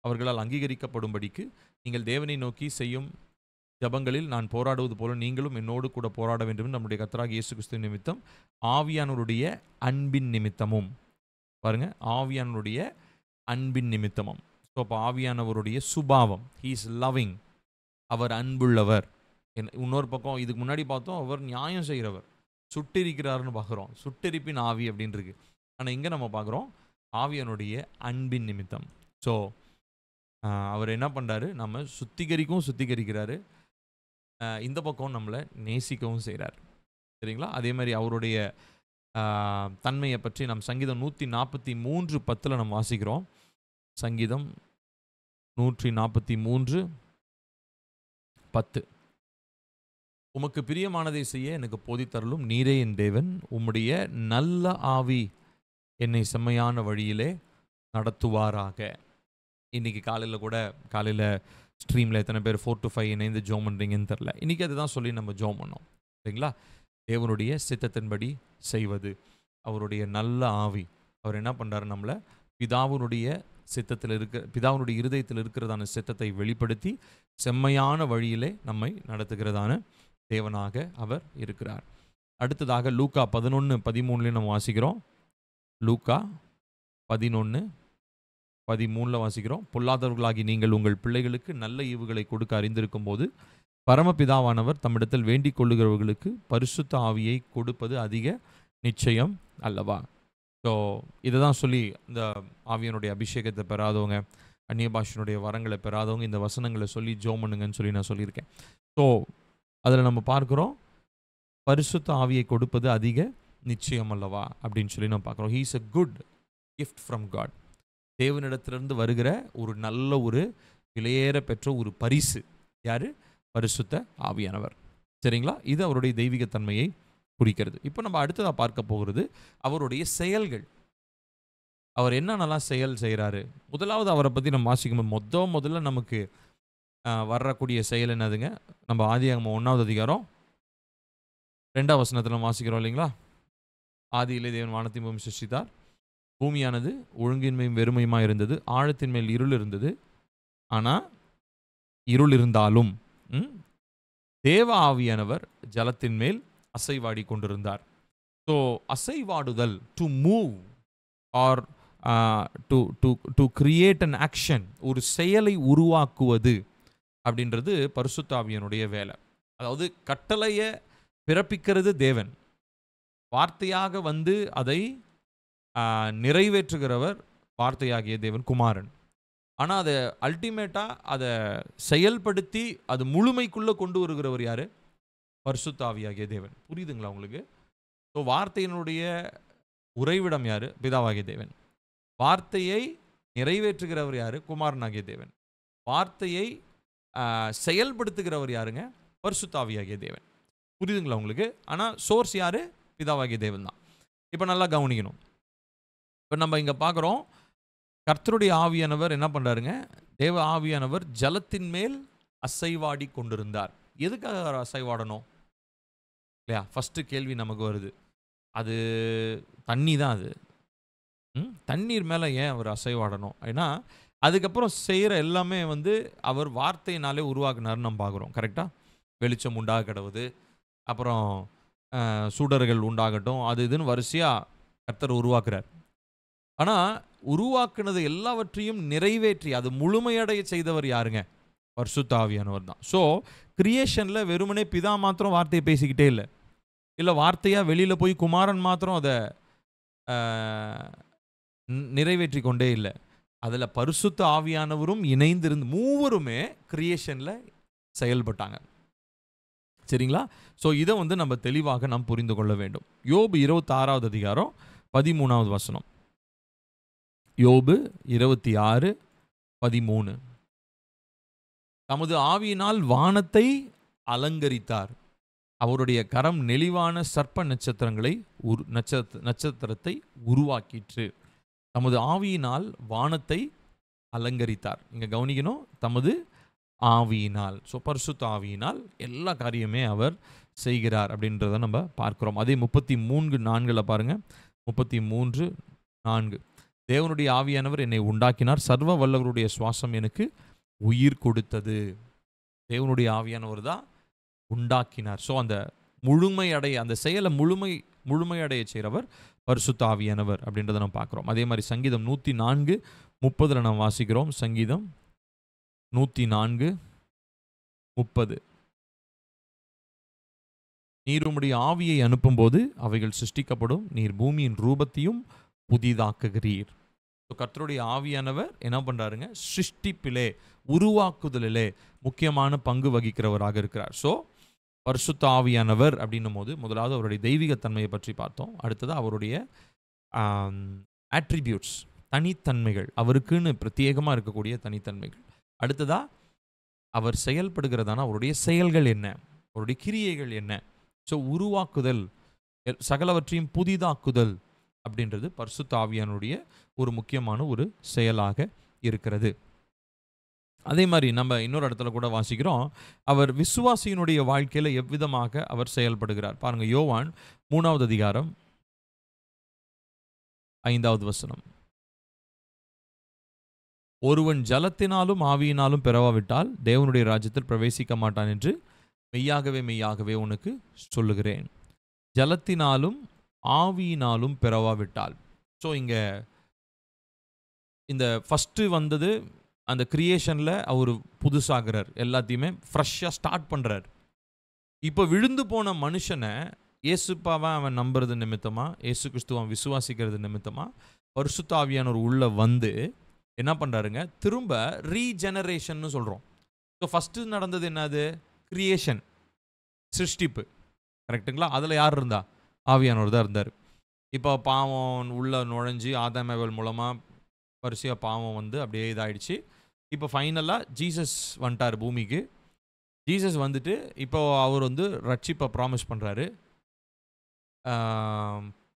அவர்களால் அங்கீகரிக்கப்படும்படிக்கு நீங்கள் தேவனை நோக்கி செய்யும் ஜபங்களில் நான் போராடுவது போல நீங்களும் என்னோடு கூட போராட வேண்டும். நம்முடைய கர்த்தராகிய இயேசு கிறிஸ்து நிமித்தம் ஆவியானவருடைய அன்பின் நிமித்தமும், பாருங்க, ஆவியானவருடைய அன்பின் நிமித்தமும். ஸோ அப்போ ஆவியானவருடைய சுபாவம், ஹீ இஸ் லவ்விங், அவர் அன்புள்ளவர். இன்னொரு பக்கம் இதுக்கு முன்னாடி பார்த்தோம், அவர் நியாயம் செய்கிறவர், சுட்டெரிக்கிறார்னு பார்க்குறோம், சுட்டெரிப்பின் ஆவி அப்படின்னு இருக்கு. ஆனால் இங்கே நம்ம பார்க்குறோம் ஆவியானுடைய அன்பின் நிமித்தம். ஸோ அவர் என்ன பண்ணுறாரு, நம்ம சுத்திகரிக்கிறாரு, இந்த பக்கம் நம்மளை நேசிக்கவும் செய்கிறார். சரிங்களா? அதே மாதிரி அவருடைய தன்மையை பற்றி நம் சங்கீதம் 143:10 நம்ம வாசிக்கிறோம். சங்கீதம் 143:10, உமக்கு பிரியமானதை செய்ய எனக்கு போதித்தருளும், நீரே என் தேவன், உம்முடைய நல்ல ஆவி என்னை செம்மையான வழியிலே நடத்துவாராக. இன்றைக்கி காலையில் ஸ்ட்ரீமில் எத்தனை பேர் 4 to 5 இணைந்து ஜோம் பண்ணுறீங்கன்னு தெரில. இன்றைக்கி அதுதான் சொல்லி நம்ம ஜோம் பண்ணோம் சரிங்களா. தேவனுடைய சித்தத்தின்படி செய்வது, அவருடைய நல்ல ஆவி அவர் என்ன பண்ணுறாரு, நம்மளை பிதாவினுடைய சித்தத்தில் பிதாவினுடைய இருதயத்தில் இருக்கிறதான சித்தத்தை வெளிப்படுத்தி செம்மையான வழியிலே நம்மை நடத்துகிறதான தேவனாக அவர் இருக்கிறார். அடுத்ததாக லூக்கா 11:13 நம்ம வாசிக்கிறோம். லூக்கா 11:13 வாசிக்கிறோம். பொல்லாதவர்களாகி நீங்கள் உங்கள் பிள்ளைகளுக்கு நல்ல ஈவுகளை கொடுக்க அறிந்திருக்கும் போது பரமபிதாவானவர் தம்மிடத்தில் வேண்டிக் கொள்ளுகிறவர்களுக்கு பரிசுத்த ஆவியை கொடுப்பது அதிக நிச்சயம் அல்லவா. ஸோ இதை தான் சொல்லி இந்த ஆவியனுடைய அபிஷேகத்தை பெறாதவங்க, அந்நிய பாஷனுடைய வரங்களை பெறாதவங்க இந்த வசனங்களை சொல்லி ஜோம் பண்ணுங்கன்னு சொல்லி நான் சொல்லியிருக்கேன். ஸோ அதில் நம்ம பார்க்குறோம் பரிசுத்த ஆவியை கொடுப்பது அதிக நிச்சயம் அல்லவா அப்படின்னு சொல்லி நம்ம பார்க்குறோம். He is a good gift from God. தேவனிடத்திலிருந்து வருகிற ஒரு நல்ல ஒரு விலையேற பெற்ற ஒரு பரிசு யார்? பரிசுத்த ஆவியானவர். சரிங்களா. இது அவருடைய தெய்வீகத்தன்மையை குறிக்கிறது. இப்போ நம்ம அடுத்ததாக பார்க்க போகிறது அவருடைய செயல்கள். அவர் என்னென்னலாம் செயல் செய்கிறாரு. முதலாவது அவரை பற்றி நம்ம வாசிக்கும்போது முதல்ல நமக்கு வரக்கூடிய செயல் என்னதுங்க? நம்ம ஆதியாகமம் 1வது அதிகாரம் 2வது வசனத்தில் வாசிக்கிறோம் இல்லைங்களா. ஆதியிலே தேவன் வானத்தையும் பூமி சிருஷ்டித்தார். பூமியானது ஒழுங்கின்மையும் வெறுமையுமாக இருந்தது. ஆழத்தின் மேல் இருள் இருந்தது. ஆனால் இருள் இருந்தாலும் தேவ ஆவியானவர் ஜலத்தின் மேல் அசைவாடி கொண்டிருந்தார். ஸோ அசைவாடுதல், to move or to create an action, ஒரு செயலை உருவாக்குவது அப்படின்றது பரிசுத்த ஆவியனுடைய வேலை. அதாவது கட்டளையை பிறப்பிக்கிறது தேவன், வார்த்தையாக வந்து அதை நிறைவேற்றுகிறவர் வார்த்தையாகிய தேவன் குமாரன். ஆனால் அதை அல்டிமேட்டாக அதை செயல்படுத்தி அது முழுமைக்குள்ளே கொண்டு வருகிறவர் யார்? பரிசுத்த ஆவியாகிய தேவன். புரியுதுங்களா உங்களுக்கு? ஸோ வார்த்தையினுடைய உறைவிடம் யார்? பிதாவாகிய தேவன். வார்த்தையை நிறைவேற்றுகிறவர் யார்? குமாரனாகிய தேவன். வார்த்தையை செயல்படுத்துகிறவர் யாருங்க? பரிசுத்த ஆவியாகிய தேவன். புரியுதுங்களா உங்களுக்கு? ஆனால் சோர்ஸ் யார்? பிதாவாகிய தேவன் தான். இப்போ நல்லா கவனிக்கணும். இப்போ நம்ம இங்கே பார்க்குறோம் கர்த்தருடைய ஆவியானவர் என்ன பண்ணுறாருங்க? தேவ ஆவியானவர் ஜலத்தின் மேல் அசைவாடி கொண்டிருந்தார். எதுக்காக அவர் அசைவாடணும் இல்லையா? ஃபஸ்ட்டு கேள்வி நமக்கு வருது. அது தண்ணி தான். அது தண்ணீர் மேலே ஏன் அவர் அசைவாடணும்? ஏன்னா அதுக்கப்புறம் செய்கிற எல்லாமே வந்து அவர் வார்த்தையினாலே உருவாக்குனாருன்னு நம்ம பார்க்குறோம். கரெக்டாக? வெளிச்சம் உண்டாக கிடவுது, அப்புறம் சுடர்கள் உண்டாகட்டும், அது இதுன்னு வரிசையாக கர்த்தர் உருவாக்குறார். ஆனால் உருவாக்குனது எல்லாவற்றையும் நிறைவேற்றி அது முழுமையடைய செய்தவர் யாருங்க? பரிசுத்த ஆவியானவர் தான். ஸோ கிரியேஷனில் வெறுமனே பிதா மாத்திரம் வார்த்தையை பேசிக்கிட்டே இல்லை, இல்லை வார்த்தையாக வெளியில் போய் குமாரன் மாத்திரம் அதை நிறைவேற்றி கொண்டே இல்லை. அதில் பரிசுத்த ஆவியானவரும் இணைந்திருந்து மூவருமே கிரியேஷனில் செயல்பட்டாங்க. சரிங்களா? ஸோ இதை வந்து நம்ம தெளிவாக நாம் புரிந்து கொள்ள வேண்டும். யோபு 26வது அதிகாரம் 13வது வசனம். யோபு 26:13. தமது ஆவியினால் வானத்தை அலங்கரித்தார். அவருடைய கரம் நெளிவான சர்ப்ப நட்சத்திரத்தை உருவாக்கிற்று. தமது ஆவியினால் வானத்தை அலங்கரித்தார். இங்கே கவனிக்கணும், தமது ஆவியினால். ஸோ பரிசுத்த ஆவியினால் எல்லா காரியமே அவர் செய்கிறார் அப்படின்றத நம்ம பார்க்கிறோம். அதே 33:4 பாருங்கள். 33:4. தேவனுடைய ஆவியானவர் என்னை உண்டாக்கினார், சர்வ வல்லவருடைய சுவாசம் எனக்கு உயிர் கொடுத்தது. தேவனுடைய ஆவியானவர் தான் உண்டாக்கினார். ஸோ அந்த முழுமையடைய, அந்த செயலை முழுமையடைய செய்கிறவர் பரிசுத்த ஆவியானவர் அப்படின்றத நம்ம பார்க்குறோம். அதே மாதிரி சங்கீதம் 104:30 நம்ம வாசிக்கிறோம். சங்கீதம் 104:30. நீர் உம்முடைய ஆவியை அனுப்பும்போது அவைகள் சிருஷ்டிக்கப்படும், நீர் பூமியின் ரூபத்தையும் புதிதாக்குகிறீர். கர்த்தருடைய ஆவியானவர் என்ன பண்ணுறாருங்க? சிருஷ்டிப்பிலே, உருவாக்குதலிலே முக்கியமான பங்கு வகிக்கிறவராக இருக்கிறார். ஸோ பரிசுத்த ஆவியானவர் அப்படின்னும் போது முதலாவது அவருடைய தெய்வீகத்தன்மையை பற்றி பார்த்தோம். அடுத்தது அவருடைய ஆட்ரிபியூட்ஸ், தனித்தன்மைகள், அவருக்குன்னு பிரத்யேகமாக இருக்கக்கூடிய தனித்தன்மைகள். அடுத்ததா அவர் செயல்படுகிறதான அவருடைய செயல்கள் என்ன, அவருடைய கிரியைகள் என்ன. ஸோ உருவாக்குதல், சகலவற்றையும் புதிதாக்குதல் அப்படின்றது பரிசுத்த ஆவியானுடைய ஒரு முக்கியமான ஒரு செயலாக இருக்கிறது. அதே மாதிரி நம்ம இன்னொரு இடத்துல கூட வாசிக்கிறோம், அவர் விசுவாசியினுடைய வாழ்க்கையில எவ்விதமாக அவர் செயல்படுகிறார். பாருங்க, யோவான் 3வது அதிகாரம் 5வது வசனம். ஒருவன் ஜலத்தினாலும் ஆவியினாலும் பிறவாவிட்டால் தேவனுடைய ராஜ்யத்தில் பிரவேசிக்க மாட்டான் என்று மெய்யாகவே மெய்யாகவே உனக்கு சொல்லுகிறேன். ஜலத்தினாலும் ஆவியினாலும் பிறவாவிட்டால். ஸோ இங்க இந்த ஃபஸ்ட்டு வந்தது அந்த கிரியேஷனில் அவர் புதுசாகிறார், எல்லாத்தையுமே ஃப்ரெஷ்ஷாக ஸ்டார்ட் பண்ணுறார். இப்போ விழுந்து போன மனுஷனை இயேசுப்பாவை அவன் நம்புறது நிமித்தமாக, இயேசு கிறிஸ்துவன் விசுவாசிக்கிறது நிமித்தமாக பரிசுத்த ஆவியானவர் உள்ளே வந்து என்ன பண்ணுறாருங்க, திரும்ப ரீஜெனரேஷன்னு சொல்கிறோம். ஸோ ஃபஸ்ட்டு நடந்தது என்னது? கிரியேஷன், சிருஷ்டிப்பு. கரெக்டுங்களா? அதில் யார் இருந்தா? ஆவியானவர் தான் இருந்தார். இப்போ பாவம் உள்ளே நுழைஞ்சி ஆதாம் ஏவாள் மூலமாக வரிசையாக பாவம் வந்து அப்படியே இதாகிடுச்சு. இப்போ ஃபைனலாக ஜீசஸ் வந்துட்டார் பூமிக்கு. ஜீசஸ் வந்துட்டு இப்போ அவர் வந்து ரட்சிப்பை ப்ராமிஸ் பண்ணுறாரு.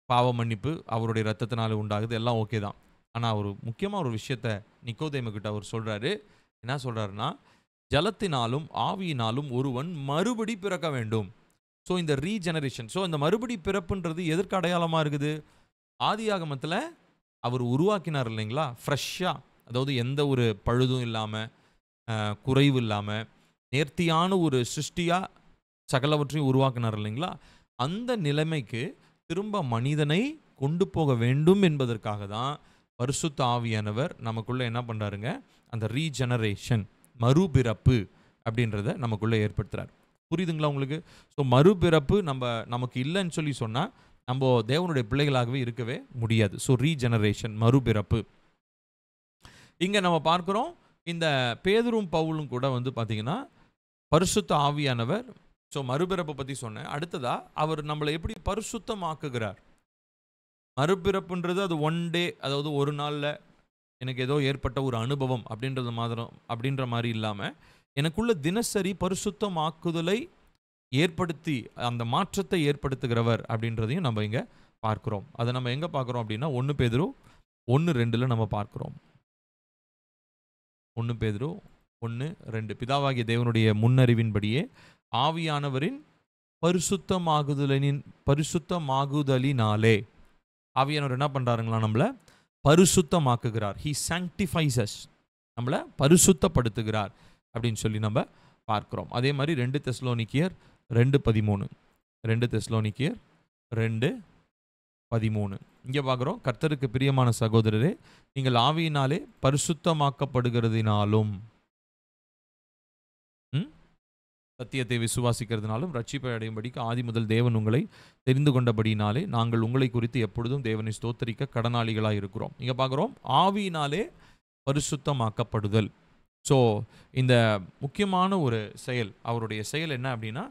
பாவ மன்னிப்பு அவருடைய ரத்தத்தினால உண்டாகுது, எல்லாம் ஓகே தான். ஆனால் அவர் முக்கியமாக ஒரு விஷயத்த நிக்கோதேமுக்கிட்ட அவர் சொல்கிறாரு. என்ன சொல்கிறாருன்னா, ஜலத்தினாலும் ஆவியினாலும் ஒருவன் மறுபடி பிறக்க வேண்டும். ஸோ இந்த ரீஜெனரேஷன், ஸோ இந்த மறுபடி பிறப்புன்றது எதற்கு அடையாளமாக இருக்குது? ஆதியாகமத்தில் அவர் உருவாக்கினார் இல்லைங்களா, ஃப்ரெஷ்ஷாக, அதாவது எந்த ஒரு பழுதும் இல்லாமல், குறைவு இல்லாமல், நேர்த்தியான ஒரு சிருஷ்டியாக சகலவற்றையும் உருவாக்கினார் இல்லைங்களா, அந்த நிலைமைக்கு திரும்ப மனிதனை கொண்டு போக வேண்டும் என்பதற்காக தான் பரிசுத்த ஆவியானவர் நமக்குள்ளே என்ன பண்ணுறாருங்க, அந்த ரீஜெனரேஷன், மறுபிறப்பு அப்படின்றத நமக்குள்ளே ஏற்படுத்துகிறார். புரியுதுங்களா உங்களுக்கு? ஸோ மறுபிறப்பு நமக்கு இல்லைன்னு சொல்லி சொன்னால் நம்ம தேவனுடைய பிள்ளைகளாகவே இருக்கவே முடியாது. ஸோ ரீஜெனரேஷன், மறுபிறப்பு. இங்கே நம்ம பார்க்குறோம், இந்த பேதுரும் பவுலும் கூட வந்து பார்த்தீங்கன்னா பரிசுத்த ஆவியானவர், ஸோ மறுபிறப்பை பற்றி சொன்னேன். அடுத்ததாக அவர் நம்மளை எப்படி பரிசுத்தமாக்குகிறார். மறுபிறப்புன்றது அது ஒன் டே, அதாவது ஒரு நாளில் எனக்கு ஏதோ ஏற்பட்ட ஒரு அனுபவம் அப்படின்ற மாதிரி இல்லாமல், எனக்குள்ள தினசரி பரிசுத்தமாக்குதலை ஏற்படுத்தி அந்த மாற்றத்தை ஏற்படுத்துகிறவர் அப்படின்றதையும் நம்ம இங்கே பார்க்குறோம். அதை நம்ம எங்கே பார்க்குறோம் அப்படின்னா 1 பேதுரு 1:2 நம்ம பார்க்குறோம். 1 பேதுரு 1:2, பிதாவாகிய தேவனுடைய முன்னறிவின்படியே ஆவியானவரின் பரிசுத்தமாகுதலினாலே, ஆவியானவர் என்ன பண்ணுறாருங்களா, நம்மளை பரிசுத்தமாக்குகிறார். ஹி சாங்டிஃபைஸ் அஸ், நம்மளை பரிசுத்தப்படுத்துகிறார் அப்படின்னு சொல்லி நம்ம பார்க்குறோம். அதே மாதிரி 2 தெசலோனிக்கேயர் 2:13, 2 தெசலோனிக்கேயர் 2:13 இங்கே பார்க்குறோம், கர்த்தருக்கு பிரியமான சகோதரரே, நீங்கள் ஆவியினாலே பரிசுத்தமாக்கப்படுகிறதினாலும் சத்தியத்தை விசுவாசிக்கிறதுனாலும் ரட்சிப்பை அடையும்படிக்கு ஆதி முதல் தேவன் உங்களை தெரிந்து கொண்டபடினாலே நாங்கள் உங்களை குறித்து எப்பொழுதும் தேவனை ஸ்தோத்தரிக்க கடனாளிகளாக இருக்கிறோம். இங்கே பார்க்குறோம், ஆவியினாலே பரிசுத்தமாக்கப்படுதல். ஸோ இந்த முக்கியமான ஒரு செயல், அவருடைய செயல் என்ன அப்படின்னா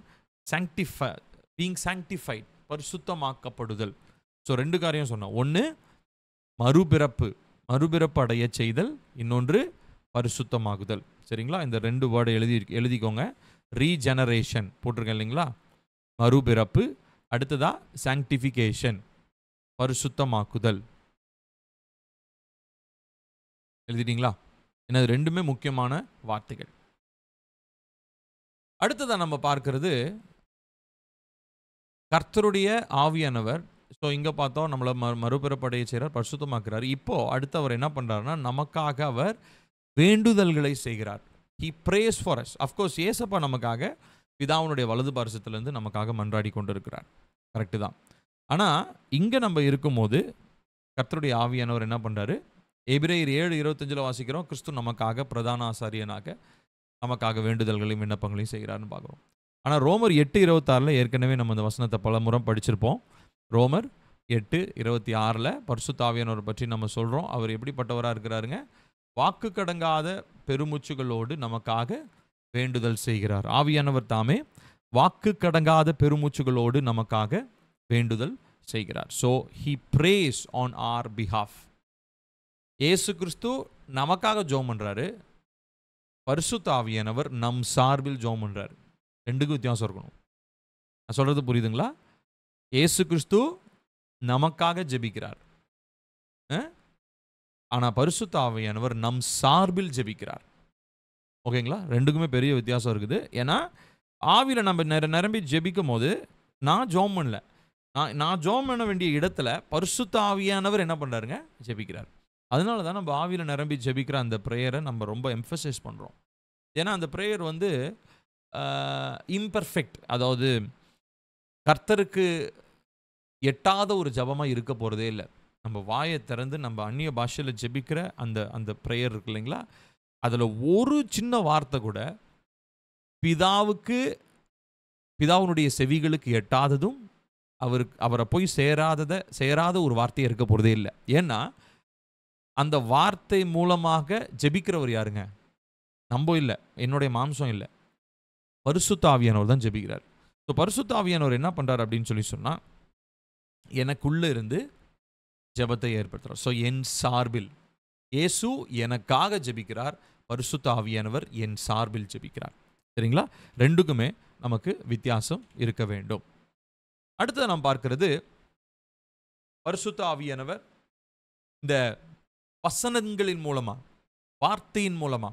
பீயிங் சாங்டிஃபைட், பரிசுத்தமாக்கப்படுதல். ஸோ 2 காரியம் சொன்னோம். ஒன்று மறுபிறப்பு அடைய செய்தல், இன்னொன்று பரிசுத்தமாகுதல். சரிங்களா? இந்த 2 வேர்டை எழுதிக்கோங்க. ரீஜெனரேஷன் போட்டிருக்கேன் இல்லைங்களா, மறுபிறப்பு. அடுத்ததா சாங்டிஃபிகேஷன், பரிசுத்தமாக்குதல். எழுதிட்டீங்களா? ஏன்னா இது 2மே முக்கியமான வார்த்தைகள். அடுத்ததாக நம்ம பார்க்கிறது கர்த்தருடைய ஆவியானவர். ஸோ இங்கே பார்த்தோம், நம்மளை மறுபிறப்படைய செய்கிறார், பரிசுத்தமாக்குறார். இப்போ அடுத்து அவர் என்ன பண்ணுறாருன்னா, நமக்காக அவர் வேண்டுதல்களை செய்கிறார். He prays for us. Of course ஏசப்பா நமக்காக பிதாவுனுடைய வலது பாரசத்திலேருந்து நமக்காக மன்றாடி கொண்டு இருக்கிறார். கரெக்டு தான். ஆனால் இங்கே நம்ம இருக்கும்போது கர்த்தருடைய ஆவியானவர் என்ன பண்ணுறாரு, எபிரேயர் 7:25 வாசிக்கிறோம், கிறிஸ்து நமக்காக பிரதான ஆசாரியனாக நமக்காக வேண்டுதல்களையும் விண்ணப்பங்களையும் செய்கிறார்னு பார்க்குறோம். ஆனால் ரோமர் 8:26 ஏற்கனவே நம்ம இந்த வசனத்தை பல முறை படிச்சிருப்போம். ரோமர் 8:26 பரிசுத்த ஆவியானவர் பற்றி நம்ம சொல்கிறோம். அவர் எப்படிப்பட்டவராக இருக்கிறாருங்க, வாக்கு கடங்காத பெருமூச்சுகளோடு நமக்காக வேண்டுதல் செய்கிறார். ஆவியானவர் தாமே வாக்கு கடங்காத பெருமூச்சுகளோடு நமக்காக வேண்டுதல் செய்கிறார். So he prays on our behalf. Yesu Kristu நமக்காக ஜெபம் பண்ணுறாரு, பரிசுத்த ஆவியானவர் நம் சார்பில் ஜெபம் பண்ணுறாரு. 2க்கும் வித்தியாசம் இருக்கணும். நான் சொல்கிறது புரியுதுங்களா? ஏசு கிறிஸ்து நமக்காக ஜெபிக்கிறார், ஆனால் பரிசுத்த ஆவியானவர் நம் சார்பில் ஜெபிக்கிறார். ஓகேங்களா? 2க்குமே பெரிய வித்தியாசம் இருக்குது. ஏன்னா, ஆவியில நம்ம நிரம்பி ஜெபிக்கும்போது, நான் ஜெபம் பண்ணல. நான் ஜெபம் பண்ண வேண்டிய இடத்துல பரிசுத்த ஆவியானவர் என்ன பண்றாருங்க? ஜெபிக்கிறார். அதனால தான் நம்ம ஆவியில நிரம்பி ஜெபிக்கிற அந்த பிரேயர நம்ம ரொம்ப எம்பசைஸ் பண்றோம். ஏன்னா, அந்த பிரேயர் வந்து இம்பெர்ஃபெக்ட். அதாவது கர்த்தருக்கு எட்டாத ஒரு ஜெபமா இருக்க போறதே இல்ல. நம்ம வாய திறந்து நம்ம அந்நிய பாஷையில ஜெபிக்கிற அந்த அந்த பிரேயர் இருக்கு இல்லைங்களா? அதுல ஒரு சின்ன வார்த்தை கூட பிதாவினுடைய செவிகளுக்கு எட்டாததும், அவர போய் சேராத ஒரு வார்த்தையா இருக்க போறதே இல்ல. ஏன்னா, அந்த வார்த்தை மூலமாக ஜெபிக்கிறவர் யாருங்க? நம்ப இல்ல. என்னுடைய மாம்சம் இல்ல. பரிசுத்த ஆவியானவர் தான் ஜெபிக்கிறார். ஸோ பரிசுத்த ஆவியானவர் என்ன பண்றார் அப்படின்னு சொன்னா, எனக்குள்ள இருந்து ஜெபத்தை ஏற்படுத்துறார். ஸோ என் சார்பில் இயேசு எனக்காக ஜெபிக்கிறார். பரிசுத்த ஆவியானவர் என் சார்பில் ஜெபிக்கிறார். சரிங்களா? 2க்குமே நமக்கு வித்தியாசம் இருக்க வேண்டும். அடுத்து நாம் பார்க்கிறது, பரிசுத்த ஆவியானவர் இந்த வசனங்களின் மூலமா, வார்த்தையின் மூலமா,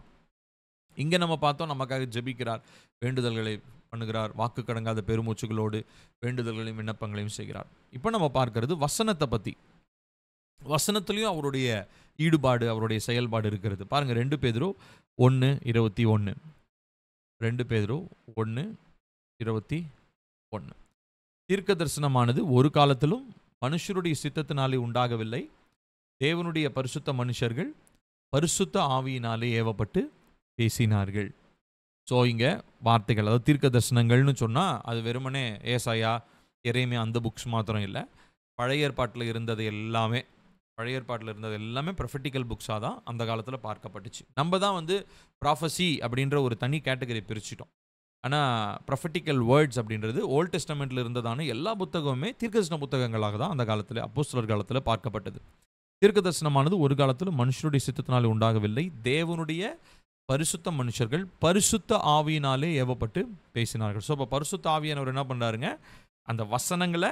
இங்க நம்ம பார்த்தோம் நமக்காக ஜெபிக்கிறார், வேண்டுதல்களை பண்ணுகிறார், வாக்கு கடங்காத பெருமூச்சுகளோடு வேண்டுதல்களையும் விண்ணப்பங்களையும் செய்கிறார். இப்போ நம்ம பார்க்கிறது வசனத்தை பத்தி. வசனத்திலையும் அவருடைய ஈடுபாடு, அவருடைய செயல்பாடு இருக்கிறது. பாருங்க 2 பேதுரு 1:21. 2 பேதுரு 1:21. தீர்க்க தரிசனமானது ஒரு காலத்திலும் மனுஷருடைய சித்தத்தினாலே உண்டாகவில்லை. தேவனுடைய பரிசுத்த மனுஷர்கள் பரிசுத்த ஆவியினாலே ஏவப்பட்டு பேசினார்கள். ஸோ இங்க வார்த்தைகள், அதாவது தீர்க்க தரிசனங்கள்னு சொன்னா அது வெறுமனே ஏசாயா, எரேமியா அந்த புக்ஸ் மாத்திரம் இல்லை. பழைய ஏற்பாட்டில் இருந்தது எல்லாமே ப்ரொஃபெட்டிக்கல் புக்ஸாக தான் அந்த காலத்தில் பார்க்கப்பட்டுச்சு. நம்ம தான் வந்து ப்ராஃபஸி அப்படின்ற ஒரு தனி கேட்டகரி பிரிச்சிட்டோம். ஆனால் ப்ரொஃபெட்டிக்கல் வேர்ட்ஸ் அப்படின்றது ஓல்ட் டெஸ்டமெண்ட்டில் இருந்ததான எல்லா புத்தகமுமே தீர்க்கதரிசன புத்தகங்களாக தான் அந்த காலத்தில், அப்போஸ்தலர் காலத்தில் பார்க்கப்பட்டது. தீர்க்க தரிசனமானது ஒரு காலத்தில் மனுஷருடைய சித்தத்தினாலே உண்டாகவில்லை. தேவனுடைய பரிசுத்த மனுஷர்கள் பரிசுத்த ஆவியினாலே ஏவப்பட்டு பேசினார்கள். ஸோ இப்போ பரிசுத்த ஆவியானவர் என்ன பண்ணுறாருங்க? அந்த வசனங்களை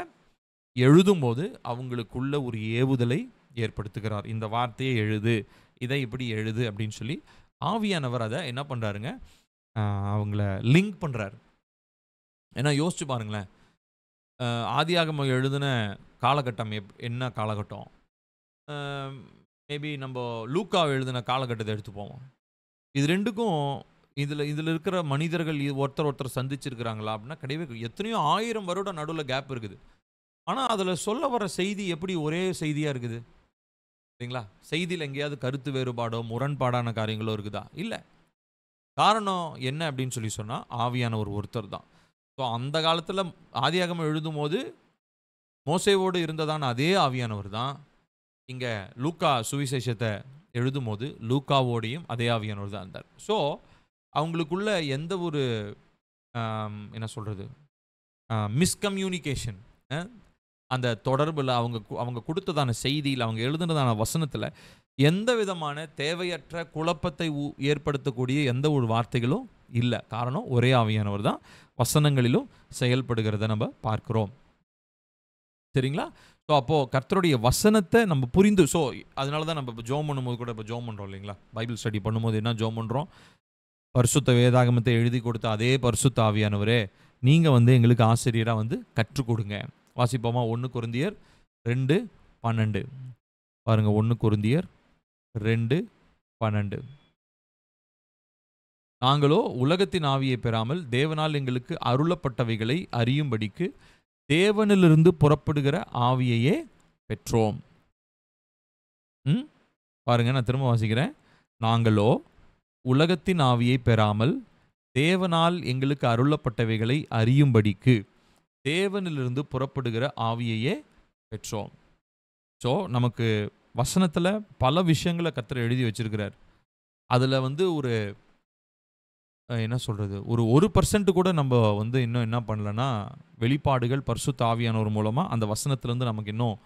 எழுதும்போது அவங்களுக்குள்ள ஒரு ஏவுதலை ஏற்படுத்துகிறார். இந்த வார்த்தையை எழுது, இதை இப்படி எழுது அப்படின்னு சொல்லி ஆவியானவர் அதை என்ன பண்ணுறாருங்க? அவங்கள லிங்க் பண்ணுறாரு. ஏன்னா யோசிச்சு பாருங்களேன், ஆதியாகமம் எழுதின காலகட்டம் என்ன காலகட்டம்? மேபி நம்ம லூக்கா எழுதின காலகட்டத்தை எடுத்து போவோம். இது 2க்கும் இதில் இருக்கிற மனிதர்கள் ஒருத்தர் சந்திச்சிருக்கிறாங்களா அப்படின்னா கிடையவே. எத்தனையோ 1000 வருடம் நடுவில் கேப் இருக்குது. ஆனால் அதில் சொல்ல வர செய்தி எப்படி ஒரே செய்தியாக இருக்குது? சரிங்களா? செய்தியில் எங்கேயாவது கருத்து வேறுபாடோ முரண்பாடான காரியங்களோ இருக்குதா? இல்லை. காரணம் என்ன அப்படின்னு சொன்னால் ஆவியானவர் ஒருத்தர் தான். ஸோ அந்த காலத்தில் ஆதியாகமம் எழுதும் போது மோசேவோடு இருந்ததான அதே ஆவியானவர் தான் இங்கே லூக்கா சுவிசேஷத்தை எழுதும் போது லூக்காவோடையும் அதே ஆவியானவர் தான் இருந்தார். ஸோ அவங்களுக்குள்ள எந்த ஒரு என்ன சொல்கிறது, மிஸ்கம்யூனிகேஷன், அந்த தொடர்பில் அவங்க கொடுத்ததான செய்தியில், அவங்க எழுதுனதான வசனத்தில் எந்த விதமான தேவையற்ற குழப்பத்தை ஏற்படுத்தக்கூடிய எந்த ஒரு வார்த்தைகளும் இல்லை. காரணம் ஒரே ஆவியானவர் தான் வசனங்களிலும் செயல்படுகிறத நம்ம பார்க்கிறோம். சரிங்களா? ஸோ அப்போது கர்த்தருடைய வசனத்தை நம்ம புரிந்து, ஸோ அதனால தான் நம்ம இப்போ ஜோம் பண்ணும்போது கூட இப்போ ஜோம் பண்ணுறோம் இல்லைங்களா? பைபிள் ஸ்டடி பண்ணும்போது என்ன ஜோம் பண்ணுறோம்? பரிசுத்த வேதாகமத்தை எழுதி கொடுத்த அதே பரிசுத்த ஆவியானவரே, நீங்கள் வந்து எங்களுக்கு ஆசிரியராக வந்து கற்றுக் கொடுங்க. வாசிப்போமா? 1 கொரிந்தியர் 2:12. பாருங்க, 1 கொரிந்தியர் 2:12. நாங்களோ உலகத்தின் ஆவியை பெறாமல் தேவனால் எங்களுக்கு அருளப்பட்டவைகளை அறியும்படிக்கு தேவனிலிருந்து புறப்படுகிற ஆவியையே பெற்றோம். பாருங்க, நான் திரும்ப வாசிக்கிறேன். நாங்களோ உலகத்தின் ஆவியை பெறாமல் தேவனால் எங்களுக்கு அருளப்பட்டவைகளை அறியும்படிக்கு தேவனிலிருந்து புறப்படுகிற ஆவியையே பெற்றோம். ஸோ நமக்கு வசனத்தில் பல விஷயங்களை கர்த்தர் எழுதி வச்சிருக்கிறார். அதில் வந்து ஒரு என்ன சொல்கிறது, ஒரு 1% கூட நம்ம வந்து இன்னும் என்ன பண்ணலன்னா, வெளிப்பாடுகள் பரிசுத்த ஆவியானவர் மூலமாக அந்த வசனத்துலேருந்து நமக்கு இன்னும்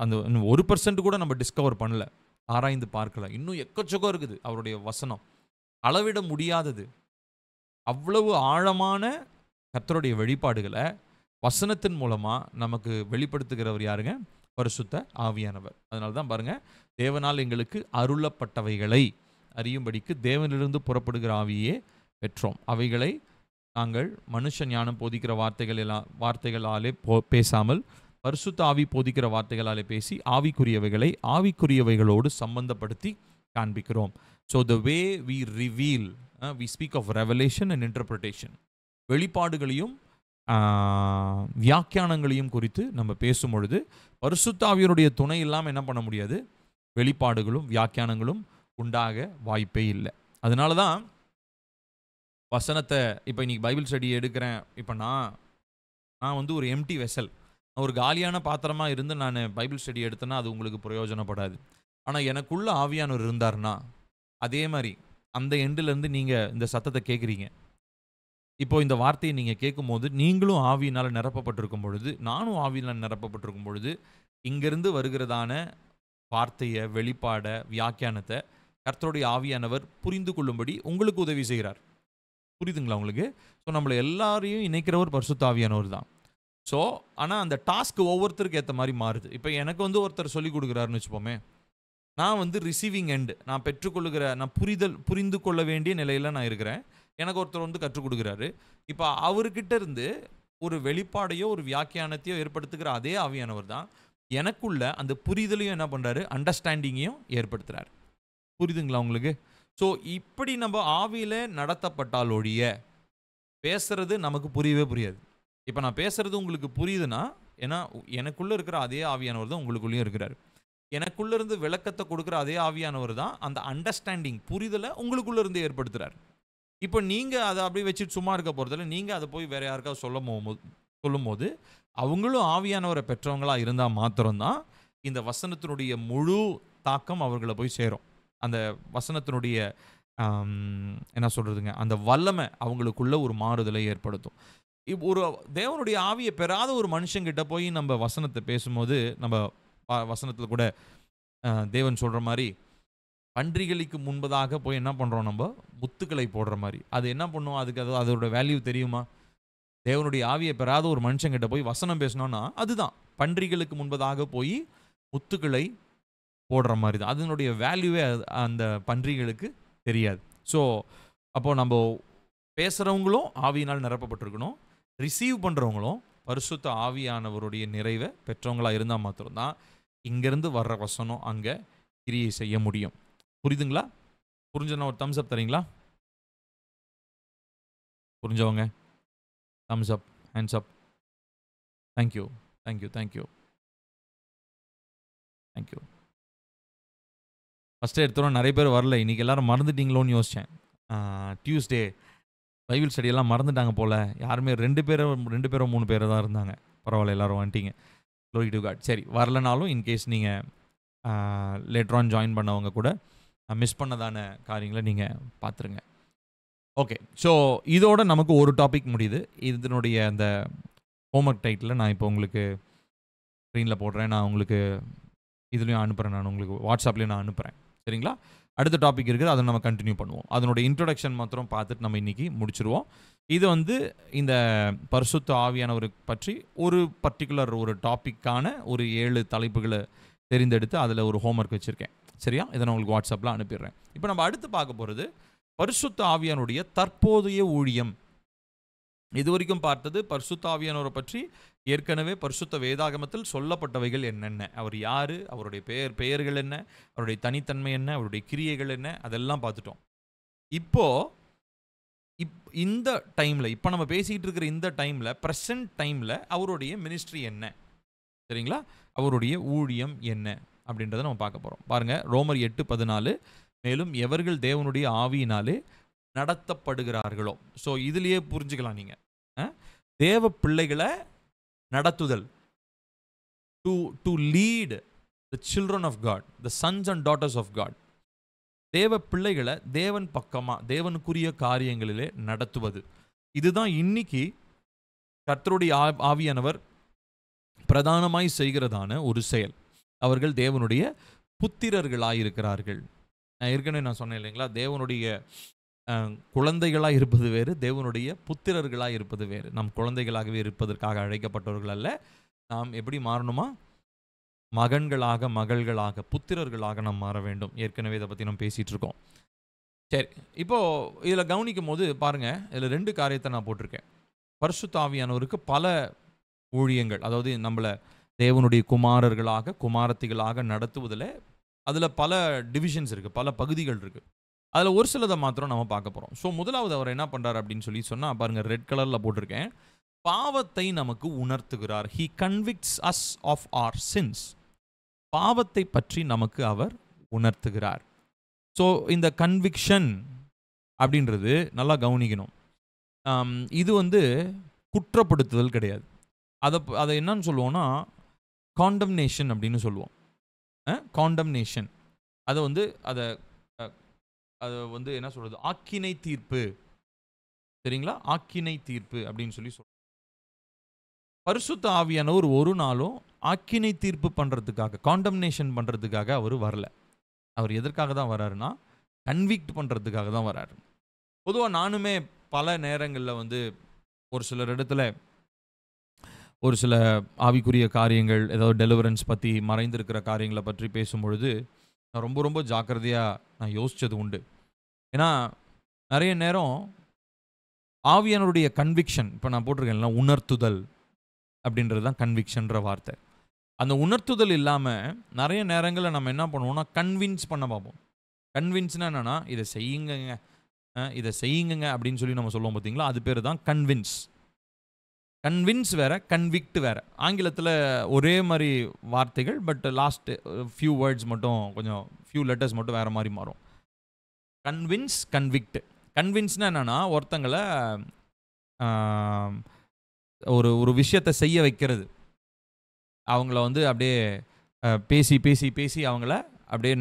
அந்த 1% கூட நம்ம டிஸ்கவர் பண்ணல, ஆராய்ந்து பார்க்கல. இன்னும் எக்கச்சக்கம் இருக்குது அவருடைய வசனம், அளவிட முடியாதது. அவ்வளவு ஆழமான கர்த்தருடைய வெளிப்பாடுகளை வசனத்தின் மூலமாக நமக்கு வெளிப்படுத்துகிறவர் யாருங்க? பரிசுத்த ஆவியானவர். அதனால தான் பாருங்கள், தேவனால் எங்களுக்கு அருளப்பட்டவைகளை அறியும்படிக்கு தேவனிலிருந்து புறப்படுகிற ஆவியே பெற்றோம். அவைகளை நாங்கள் மனுஷ ஞானம் போதிக்கிற வார்த்தைகளாலே பேசாமல் பரிசுத்த ஆவி போதிக்கிற வார்த்தைகளாலே பேசி ஆவிக்குரியவைகளை ஆவிக்குரியவைகளோடு சம்பந்தப்படுத்தி காண்பிக்கிறோம். So the way we reveal, we speak of revelation and interpretation. வெளிப்பாடுகளையும் வியாக்கியானங்களையும் குறித்து நம்ம பேசும் பொழுது பரிசுத்த ஆவியனுடைய துணை இல்லாமல் என்ன பண்ண முடியாது? வெளிப்பாடுகளும் வியாக்கியானங்களும் உண்டாக வாய்ப்பே இல்லை. அதனால தான் வசனத்தை இப்போ இன்னைக்கு பைபிள் ஸ்டடி எடுக்கிறேன். இப்போ நான் வந்து ஒரு எம்டி வெசல், ஒரு காலியான பாத்திரமாக இருந்து நான் பைபிள் ஸ்டடி எடுத்தேன்னா அது உங்களுக்கு பிரயோஜனப்படாது. ஆனால் எனக்குள்ள ஆவியானவர் இருந்தார்னா அதே மாதிரி அந்த எண்டிலேருந்து நீங்கள் இந்த சத்தத்தை கேட்குறீங்க. இப்போ இந்த வார்த்தையை நீங்கள் கேட்கும்போது நீங்களும் ஆவியினால் நிரப்பப்பட்டிருக்கும் பொழுது, நானும் ஆவியினால் நிரப்பப்பட்டிருக்கும் பொழுது, இங்கிருந்து வருகிறதான வார்த்தையை, வெளிப்பாடை, வியாக்கியானத்தை கர்த்தருடைய ஆவியானவர் புரிந்து கொள்ளும்படி உங்களுக்கு உதவி செய்கிறார். புரியுதுங்களா உங்களுக்கு? ஸோ நம்மளை எல்லாரையும் இணைக்கிறவர் பரிசுத்த ஆவியானவர் தான். ஸோ ஆனால் அந்த டாஸ்க் ஒவ்வொருத்தருக்கு ஏற்ற மாதிரி மாறுது. இப்போ எனக்கு வந்து ஒருத்தர் சொல்லிக் கொடுக்குறாருன்னு வச்சுப்போமே, நான் வந்து ரிசீவிங் எண்டு, நான் பெற்றுக்கொள்ளுகிற, நான் புரிந்து கொள்ள வேண்டிய நிலையில் நான் இருக்கிறேன். எனக்கு ஒருத்தர் வந்து கற்றுக் கொடுக்குறாரு. இப்போ அவர்கிட்ட இருந்து ஒரு வெளிப்பாடையோ ஒரு வியாக்கியானத்தையோ ஏற்படுத்துகிற அதே ஆவியானவர் தான் எனக்குள்ள அந்த புரிதலையும் என்ன பண்ணுறாரு? அண்டர்ஸ்டாண்டிங்கையும் ஏற்படுத்துகிறார். புரியுதுங்களா உங்களுக்கு? ஸோ இப்படி நம்ம ஆவியில் நடத்தப்பட்டால் ஒழிய பேசுறது நமக்கு புரியவே புரியாது. இப்போ நான் பேசுறது உங்களுக்கு புரியுதுன்னா, ஏன்னா எனக்குள்ளே இருக்கிற அதே ஆவியானவர் தான் உங்களுக்குள்ளேயும் இருக்கிறார். எனக்குள்ளே இருந்து விளக்கத்தை கொடுக்குற அதே ஆவியானவர் தான் அந்த அண்டர்ஸ்டாண்டிங், புரிதலை உங்களுக்குள்ளே இருந்து ஏற்படுத்துகிறார். இப்போ நீங்கள் அதை அப்படியே வச்சுட்டு சும்மா இருக்க போகிறதில்ல. நீங்கள் அதை போய் வேறு யாருக்காவது சொல்லும் போது அவங்களும் ஆவியானவரை பெற்றவங்களாக இருந்தால் மாத்திரம்தான் இந்த வசனத்தினுடைய முழு தாக்கம் அவர்களை போய் சேரும். அந்த வசனத்தினுடைய என்ன சொல்கிறதுங்க, அந்த வல்லமை அவங்களுக்குள்ள ஒரு மாறுதலை ஏற்படுத்தும். ஒரு தேவனுடைய ஆவியை பெறாத ஒரு மனுஷங்கிட்ட போய் நம்ம வசனத்தை பேசும்போது, நம்ம வசனத்தில் கூட தேவன் சொல்கிற மாதிரி பன்றிகளுக்கு முன்பதாக போய் என்ன பண்ணுறோம்? நம்ம முத்துக்களை போடுற மாதிரி. அது என்ன பண்ணும்? அதுக்கு அதோட வேல்யூ தெரியுமா? தேவனுடைய ஆவியை பெறாத ஒரு மனுஷங்கிட்ட போய் வசனம் பேசணும்னா அதுதான் பன்றிகளுக்கு முன்பதாக போய் முத்துக்களை போடுற மாதிரி தான். அதனுடைய வேல்யூவே அந்த பன்றிகளுக்கு தெரியாது. ஸோ அப்போது நம்ம பேசுகிறவங்களும் ஆவியினால் நிரப்பப்பட்டிருக்கணும், ரிசீவ் பண்ணுறவங்களும் பரிசுத்த ஆவியானவருடைய நிறைவை பெற்றவங்களாக இருந்தால் மாத்திரம்தான் இங்கேருந்து வர்ற வசனம் அங்கே கிரியை செய்ய முடியும். புரியுதுங்களா? புரிஞ்சனா ஒரு தம்ஸ் அப் தரீங்களா? புரிஞ்சவங்க thumbs up, hands up. Thank you, thank you, thank you, thank you. First எடுத்தோம் நிறைய பேர் வரல. இன்றைக்கி எல்லோரும் மறந்துட்டீங்களோன்னு யோசித்தேன். டியூஸ்டே பைபிள் ஸ்டடியெல்லாம் மறந்துட்டாங்க போல். யாருமே ரெண்டு பேரோ 3 பேர் தான் இருந்தாங்க. பரவாயில்ல, எல்லோரும் வந்துட்டீங்க. Glory to God. சரி, வரலனாலும் இன்கேஸ் நீங்கள் லேட்டர் ஆன் ஜாயின் பண்ணவங்க கூட மிஸ் பண்ணதான காரியங்களை நீங்கள் பார்த்துருங்க. ஓகே, ஸோ இதோட நமக்கு ஒரு டாபிக் முடியுது. இதனுடைய அந்த ஹோம்ஒர்க் டைட்டில் நான் இப்போ உங்களுக்கு ஸ்க்ரீனில் போடுறேன். நான் உங்களுக்கு இதுலேயும் அனுப்புகிறேன். நான் உங்களுக்கு வாட்ஸ்அப்லேயும் நான் அனுப்புகிறேன். சரிங்களா? அடுத்த டாபிக் இருக்குது, அதை நம்ம கண்டினியூ பண்ணுவோம். அதனுடைய இன்ட்ரொடக்ஷன் மாத்திரம் பார்த்துட்டு நம்ம இன்றைக்கி முடிச்சிருவோம். இது வந்து இந்த பரிசுத்த ஆவியானவரை பற்றி ஒரு பர்டிகுலர் ஒரு டாப்பிக்கான ஒரு 7 தலைப்புகளை தெரிந்தெடுத்து அதில் ஒரு ஹோம்ஒர்க் வச்சுருக்கேன். சரியா? இதை நான் உங்களுக்கு வாட்ஸ்அப்பில் அனுப்பிடுறேன். இப்போ நம்ம அடுத்து பார்க்க போகிறது பரிசுத்த ஆவியானுடைய தற்போதைய ஊழியம். இது வரைக்கும் பார்த்தது பரிசுத்த ஆவியானவரை பற்றி ஏற்கனவே பரிசுத்த வேதாகமத்தில் சொல்லப்பட்டவைகள் என்னென்ன, அவர் யார், அவருடைய பெயர்கள் என்ன, அவருடைய தனித்தன்மை என்ன, அவருடைய கிரியைகள் என்ன, அதெல்லாம் பார்த்துட்டோம். இந்த டைமில், இப்போ நம்ம பேசிகிட்டு இருக்கிற இந்த டைமில், ப்ரெசன்ட் டைமில் அவருடைய மினிஸ்ட்ரி என்ன, சரிங்களா, அவருடைய ஊழியம் என்ன அப்படின்றத நம்ம பார்க்க போகிறோம். பாருங்கள், ரோமர் 8:14, மேலும் எவர்கள் தேவனுடைய ஆவியினாலே நடத்தப்படுகிறார்களோ. ஸோ இதுலேயே புரிஞ்சுக்கலாம் நீங்கள், தேவ பிள்ளைகளை நடத்துதல், to lead the children of God, the sons and daughters of God. தேவ பிள்ளைகளை தேவன் பக்கமாக தேவனுக்குரிய காரியங்களிலே நடத்துவது. இதுதான் இன்னைக்கு கர்த்தருடைய ஆவியானவர் பிரதானமாய் செய்கிறதான ஒரு செயல். அவர்கள் தேவனுடைய புத்திரர்களாயிருக்கிறார்கள். ஏற்கனவே நான் சொன்னேன் இல்லைங்களா, தேவனுடைய குழந்தைகளாக இருப்பது வேறு, தேவனுடைய புத்திரர்களாக இருப்பது வேறு. நம் குழந்தைகளாகவே இருப்பதற்காக அழைக்கப்பட்டவர்கள் அல்ல. நாம் எப்படி மாறணுமா? மகன்களாக, மகள்களாக, புத்திரர்களாக நாம் மாற வேண்டும். ஏற்கனவே இதை பற்றி நம்ம பேசிகிட்டு இருக்கோம். சரி. இப்போ இதில கவனிக்கும்போது பாருங்க, இதில 2 காரியத்த நான் போட்டிருக்கேன். பரிசுத்த ஆவியானவருக்கு பல ஊழியங்கள், அதாவது நம்மள தேவனுடைய குமாரர்களாக, குமாரத்திகளாக நடத்துவதில, அதில பல டிவிஷன்ஸ் இருக்கு. பல பகுதிகள் இருக்கு. அதில ஒரு சிலத மாத்திரம் நம்ம பார்க்க போறோம். ஸோ முதலாவது அவர் என்ன பண்றாரு அப்படின்னு சொல்லி சொன்னா, பாருங்க ரெட் கலர்ல போட்டிருக்கேன். பாவத்தை நமக்கு உணர்த்துகிறார். He convicts us of our sins. பாவத்தை பற்றி நமக்கு அவர் உணர்த்துகிறார். ஸோ இந்த கன்விக்ஷன் அப்படின்றது நல்லா கவனிக்கணும். இது வந்து குற்றப்படுத்துதல் கிடையாது. அத என்னன்னு சொல்லுவோம்னா, காண்டம்னேஷன் அப்படின்னு சொல்லுவோம். காண்டம்னேஷன். அத வந்து அத அ அத வந்து என்ன சொல்றது? ஆக்கினை தீர்ப்பு. சரிங்களா? ஆக்கினை தீர்ப்பு அப்படின்னு சொல்லி சொல்றோம். பரிசுத்த ஆவியானவர் ஒரு நாளும் ஆக்கினை தீர்ப்பு பண்றதுக்காக, காண்டம்னேஷன் பண்றதுக்காக அவரு வரல. அவர் எதற்காக தான் வராருன்னா, கன்விக்ட் பண்றதுக்காக தான் வராரு. பொதுவா நானுமே பல நேரங்கள்ல வந்து ஒரு சிலர் இடத்துல ஒரு சில ஆவிக்குரிய காரியங்கள், ஏதாவது டெலிவரன்ஸ் பத்தி, மறைந்திருக்கிற காரியங்கள பற்றி பேசும்பொழுது, நான் ரொம்ப ரொம்ப ஜாக்கிரதையா நான் யோசிச்சது உண்டு. ஏன்னா, நெறைய நேரம் ஆவியானவருடைய கன்விக்ஷன், இப்ப நான் போட்டிருக்கேன்ல, உணர்த்துதல் அப்படின்றது தான் கன்விக்ஷன்ற வார்த்தை. அந்த உணர்த்துதல் இல்லாம, நெறைய நேரங்கள்ல நம்ம என்ன பண்ணுவோம்னா, கன்வின்ஸ் பண்ண பார்ப்போம். கன்வின்ஸ்னா என்னன்னா, இத செய்யுங்கங்க, இத செய்யுங்கங்க அப்படின்னு சொல்லி நம்ம சொல்லுவோம் பார்த்தீங்களா? அது பேரு தான் கன்வின்ஸ். கன்வின்ஸ் வேற, கன்விக்ட் வேற. ஆங்கிலத்தில ஒரே மாரி வார்த்தைகள். பட் லாஸ்ட் ஃபியூ வேர்ட்ஸ் மட்டும் கொஞ்சம் ஃபியூ லெட்டர்ஸ் மட்டும் வேற மாரி மாறும். Convince, convict. கன்வின்ஸ்னா என்னன்னா, ஒருத்தங்கள ஆ ஒரு ஒரு விஷயத்த செய்ய வைக்கிறது. அவங்கள வந்து அப்படியே பேசி, பேசி, பேசி அவங்கள அப்படியே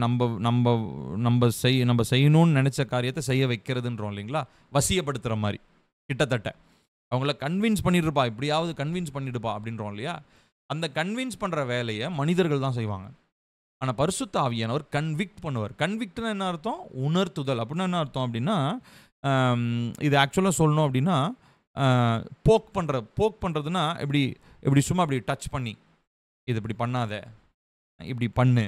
நம்ப செய்யணும்னு நெனைச்ச காரியத்த செய்ய வைக்கிறதுன்றோம் இல்லைங்களா? வசியப்படுத்துற மாரி கிட்டத்தட்ட. அவங்கள கன்வின்ஸ் பண்ணிடுப்பா, எப்படியாவது கன்வின்ஸ் பண்ணிடுப்பா அப்படின்றோம் இல்லையா? அந்த கன்வின்ஸ் பண்ற வேலைய மனிதர்கள் தான் செய்வாங்க. ஆனா பரிசுத்த ஆவியானவர் கன்விக்ட் பண்ணுவார். கன்விக்ட்னா என்ன அர்த்தம்? உணர்த்துதல். அப்படின்னா என்ன அர்த்தம் அப்படின்னா, இது ஆக்சுவலா சொல்லணும் அப்படின்னா, அ போக் பண்றதுன்னா இப்படி சும்மா இப்படி டச் பண்ணி, இது இப்படி பண்ணாத, இப்படி பண்ணு.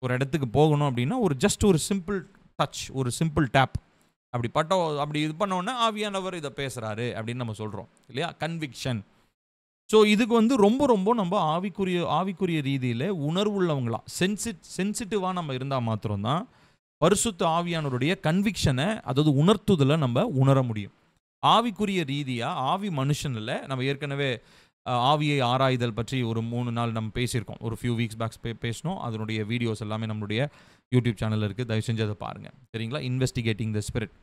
ஒரு இடத்துக்கு போகணும் அப்படின்னா, ஜஸ்ட் ஒரு சிம்பிள் டச், ஒரு சிம்பிள் டேப். அப்படி இது பண்ண உடனே ஆவியானவர் இத பேசுறாரு அப்படின்னு நம்ம சொல்றோம் இல்லையா? கன்விக்ஷன். ஸோ இதுக்கு வந்து ரொம்ப ரொம்ப நம்ம ஆவிக்குரிய ரீதியில உணர்வுள்ளவங்களா, சென்சிட்டிவா நம்ம இருந்தா மாத்திரம் தான் பரிசுத்த ஆவியானவருடைய கன்விக்ஷனை, அதாவது உணர்த்துதல நம்ம உணர முடியும். ஆவிக்குரிய ரீதியா, ஆவி மனுஷன்ல நம்ம ஏற்கனவே ஆவியை ஆராய்தல் பற்றி ஒரு 3 நாள் நம்ம பேசியிருக்கோம். ஒரு ஃபியூ வீக்ஸ் பேக்ஸ் பேசினோம். அதனுடைய வீடியோஸ் எல்லாமே நம்மளுடைய யூடியூப் சேனல்ல இருக்கு. தயவு செஞ்சு அதை பாருங்க. சரிங்களா? Investigating the spirit.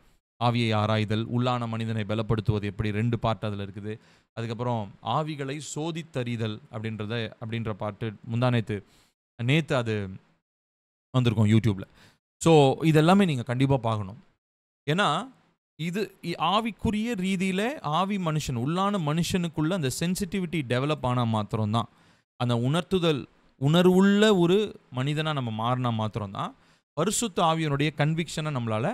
ஆவியை ஆராய்தல், உள்ளான மனிதனை பலப்படுத்துவது எப்படி, 2 பார்ட் அதில இருக்குது. அதுக்கப்புறம் ஆவிகளை சோதித்தறிதல் அப்படின்ற பார்ட்டு நேத்து அது வந்திருக்கும் யூடியூப்ல. ஸோ இதெல்லாமே நீங்க கண்டிப்பா பார்க்கணும். ஏன்னா, இது ஆவிக்குரிய ரீதியில உள்ளான மனுஷனுக்குள்ள அந்த சென்சிட்டிவிட்டி டெவலப் ஆனா மாத்திரம் தான், அந்த உணர்வுள்ள ஒரு மனிதனா நம்ம மாறினா மாத்திரம் தான், பரிசுத்த ஆவியினுடைய கன்விக்ஷனை நம்மளால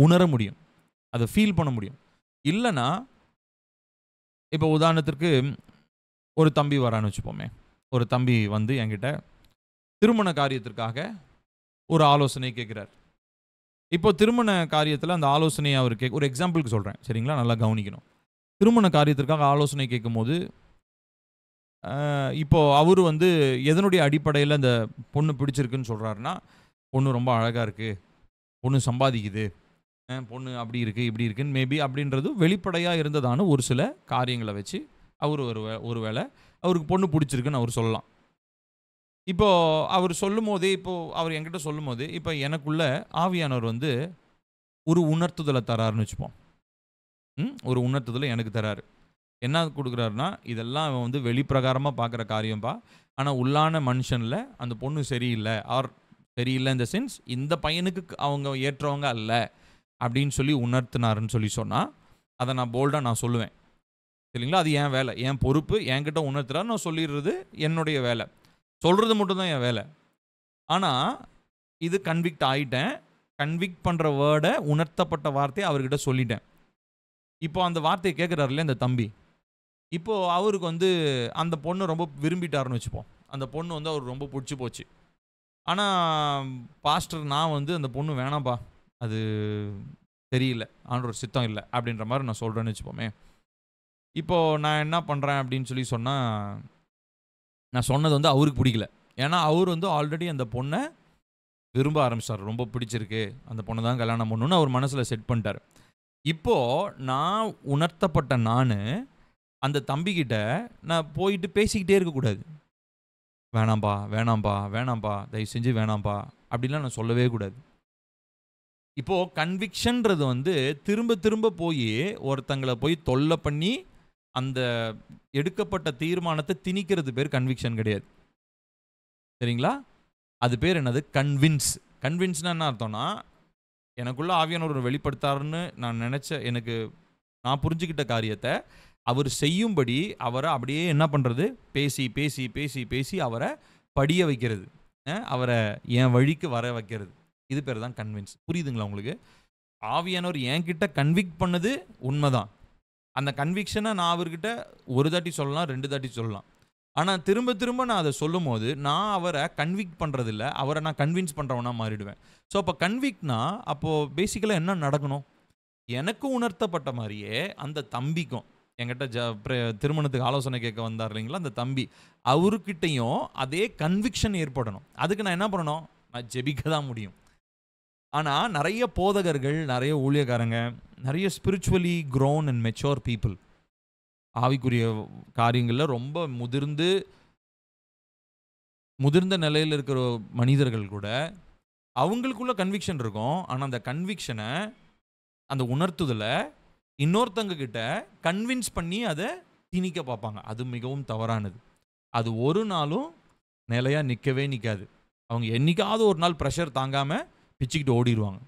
உணர முடியும். அதை ஃபீல் பண்ண முடியும். இல்லைன்னா, இப்போ உதாரணத்திற்கு ஒரு தம்பி வரான்னு வச்சுப்போமே. ஒரு தம்பி வந்து என்கிட்ட திருமண காரியத்திற்காக ஒரு ஆலோசனை கேட்கிறார். இப்போ திருமண காரியத்தில அந்த ஆலோசனைய அவரு ஒரு எக்ஸாம்பிள்க்கு சொல்றேன். சரிங்களா? நல்லா கவனிக்கணும். திருமண காரியத்திற்காக ஆலோசனை கேட்கும்போது, இப்போ அவரு வந்து எதனுடைய அடிப்படையில அந்த பொண்ணு பிடிச்சிருக்குன்னு சொல்றாருன்னா, பொண்ணு ரொம்ப அழகா இருக்கு, பொண்ணு சம்பாதிக்குது, பொண்ணு அப்படி இருக்கு, இப்படி இருக்குன்னு மேபி அப்படின்றது வெளிப்படையா இருந்ததான ஒரு சில காரியங்கள வச்சு, அவரு ஒருவேளை அவருக்கு பொண்ணு பிடிச்சிருக்குன்னு அவரு சொல்லலாம். இப்போ அவரு சொல்லும்போதே, அவர் என்கிட்ட சொல்லும்போது, இப்போ எனக்குள்ள ஆவியானவர் வந்து ஒரு உணர்த்துதல தராருன்னு வச்சுப்போம். ஒரு உணர்த்துதல எனக்கு தராரு. என்ன குடுக்குறாருன்னா, இதெல்லாம் அவன் வந்து வெளிப்பிரகாரமா பார்க்குற காரியம்பா. ஆனா உள்ளான மனுஷன்ல அந்த பொண்ணு சரியில்ல. சரியில்ல இன் த சென்ஸ், இந்த பையனுக்கு அவங்க ஏற்றவங்க அல்ல அப்படின்னு சொல்லி உணர்த்தினாருன்னு சொல்லி சொன்னா, அத நான் போல்டா நான் சொல்லுவேன். சரிங்களா? அது என் வேலை. என் பொறுப்பு. என்கிட்ட உணர்த்துறாரு. நான் சொல்லிடுறது என்னுடைய வேலை. சொல்றது மட்டும் தான் என் வேலை. ஆனா, இது கன்விக்ட் ஆயிட்டேன். கன்விக்ட் பண்ற உணர்த்தப்பட்ட வார்த்தைய அவர்கிட்ட சொல்லிட்டேன். இப்போ அந்த வார்த்தைய கேட்கிறாரு இல்லையா அந்த தம்பி. இப்போ அவருக்கு வந்து அந்த பொண்ண ரொம்ப விரும்பிட்டாருன்னு வச்சுப்போம். அந்த பொண்ணு வந்து அவருக்கு ரொம்ப புடிச்சு போச்சு. ஆனா, பாஸ்டர் நான் வந்து அந்த பொண்ணு வேணாம்பா, அது தெரியல, ஆண்டவர் சித்தம் இல்லை அப்படின்ற மாதிரி நான் சொல்கிறேன்னு வச்சுப்போமே. இப்போது நான் என்ன பண்ணுறேன் அப்படின்னு சொல்லி சொன்னால், நான் சொன்னது வந்து அவருக்கு பிடிக்கல. ஏன்னா அவர் வந்து ஆல்ரெடி அந்த பொண்ணை விரும்ப ஆரம்பிச்சிட்டார். ரொம்ப பிடிச்சிருக்கு, அந்த பொண்ணை தான் கல்யாணம் பண்ணணும்னு அவர் மனசில் செட் பண்ணிட்டார். இப்போது நான் உணர்த்தப்பட்ட நான் அந்த தம்பிக்கிட்ட நான் போயிட்டு பேசிக்கிட்டே இருக்கக்கூடாது. வேணாம்பா வேணாம்பா வேணாம்பா தயவு செஞ்சு வேணாம்பா அப்படின்லாம் நான் சொல்லவே கூடாது. இப்போது கன்விக்ஷன்றது வந்து திரும்ப திரும்ப போய் ஒருத்தங்களை போய் தொல்லை பண்ணி அந்த எடுக்கப்பட்ட தீர்மானத்தை திணிக்கிறது பேர் கன்விக்ஷன் கிடையாது. சரிங்களா? அது பேர் என்னது? கன்வின்ஸ். கன்வின்ஸ்னா என்ன அர்த்தம்னா, எனக்குள்ள ஆவியானவர் வெளிப்படுத்தாருன்னு நான் நினச்ச, நான் புரிஞ்சுக்கிட்ட காரியத்தை அவர் செய்யும்படி அவரை அப்படியே என்ன பண்ணுறது? பேசி பேசி பேசி பேசி அவரை படிய வைக்கிறது, அவரை என் வழிக்கு வர வைக்கிறது. இது பேர் தான் கன்வின்ஸ். புரியுதுங்களா உங்களுக்கு? ஆவியானவர் என்கிட்ட கன்விக்ட் பண்ணது உண்மைதான். அந்த கன்விக்ஷனை நான் அவர்கிட்ட ஒரு தாட்டி சொல்லலாம், 2 தாட்டி சொல்லலாம். ஆனால் திரும்ப திரும்ப நான் அதை சொல்லும் போது நான் அவரை கன்விக்ட் பண்ணுறதில்ல, அவரை நான் கன்வின்ஸ் பண்ணுறவனா மாறிடுவேன். ஸோ அப்போ கன்விக்ட்னா அப்போது பேசிக்கலாக என்ன நடக்கணும்? எனக்கு உணர்த்தப்பட்ட மாதிரியே அந்த தம்பிக்கும், என்கிட்ட திருமணத்துக்கு ஆலோசனை கேட்க வந்தார் இல்லைங்களா அந்த தம்பி, அவர்கிட்டையும் அதே கன்விக்ஷன் ஏற்படணும். அதுக்கு நான் என்ன பண்ணணும்? நான் ஜெபிக்க தான் முடியும். ஆனால் நிறைய போதகர்கள், நிறைய ஊழியக்காரங்க, நிறைய spiritually grown and mature people, ஆவிக்குரிய காரியங்களில் ரொம்ப முதிர்ந்த நிலையில் இருக்கிற மனிதர்கள் கூட அவங்களுக்குள்ள கன்விக்ஷன் இருக்கும். ஆனால் அந்த கன்விக்ஷனை, அந்த உணர்த்துதலை இன்னொருத்தங்க கிட்ட கன்வின்ஸ் பண்ணி அதை திணிக்க பார்ப்பாங்க. அது மிகவும் தவறானது. அது ஒரு நாளும் நிலையாக நிற்கவே நிற்காது. அவங்க என்னைக்காவது ஒரு நாள் ப்ரெஷர் தாங்காமல் பிச்சுக்கிட்டு ஓடிடுவாங்க.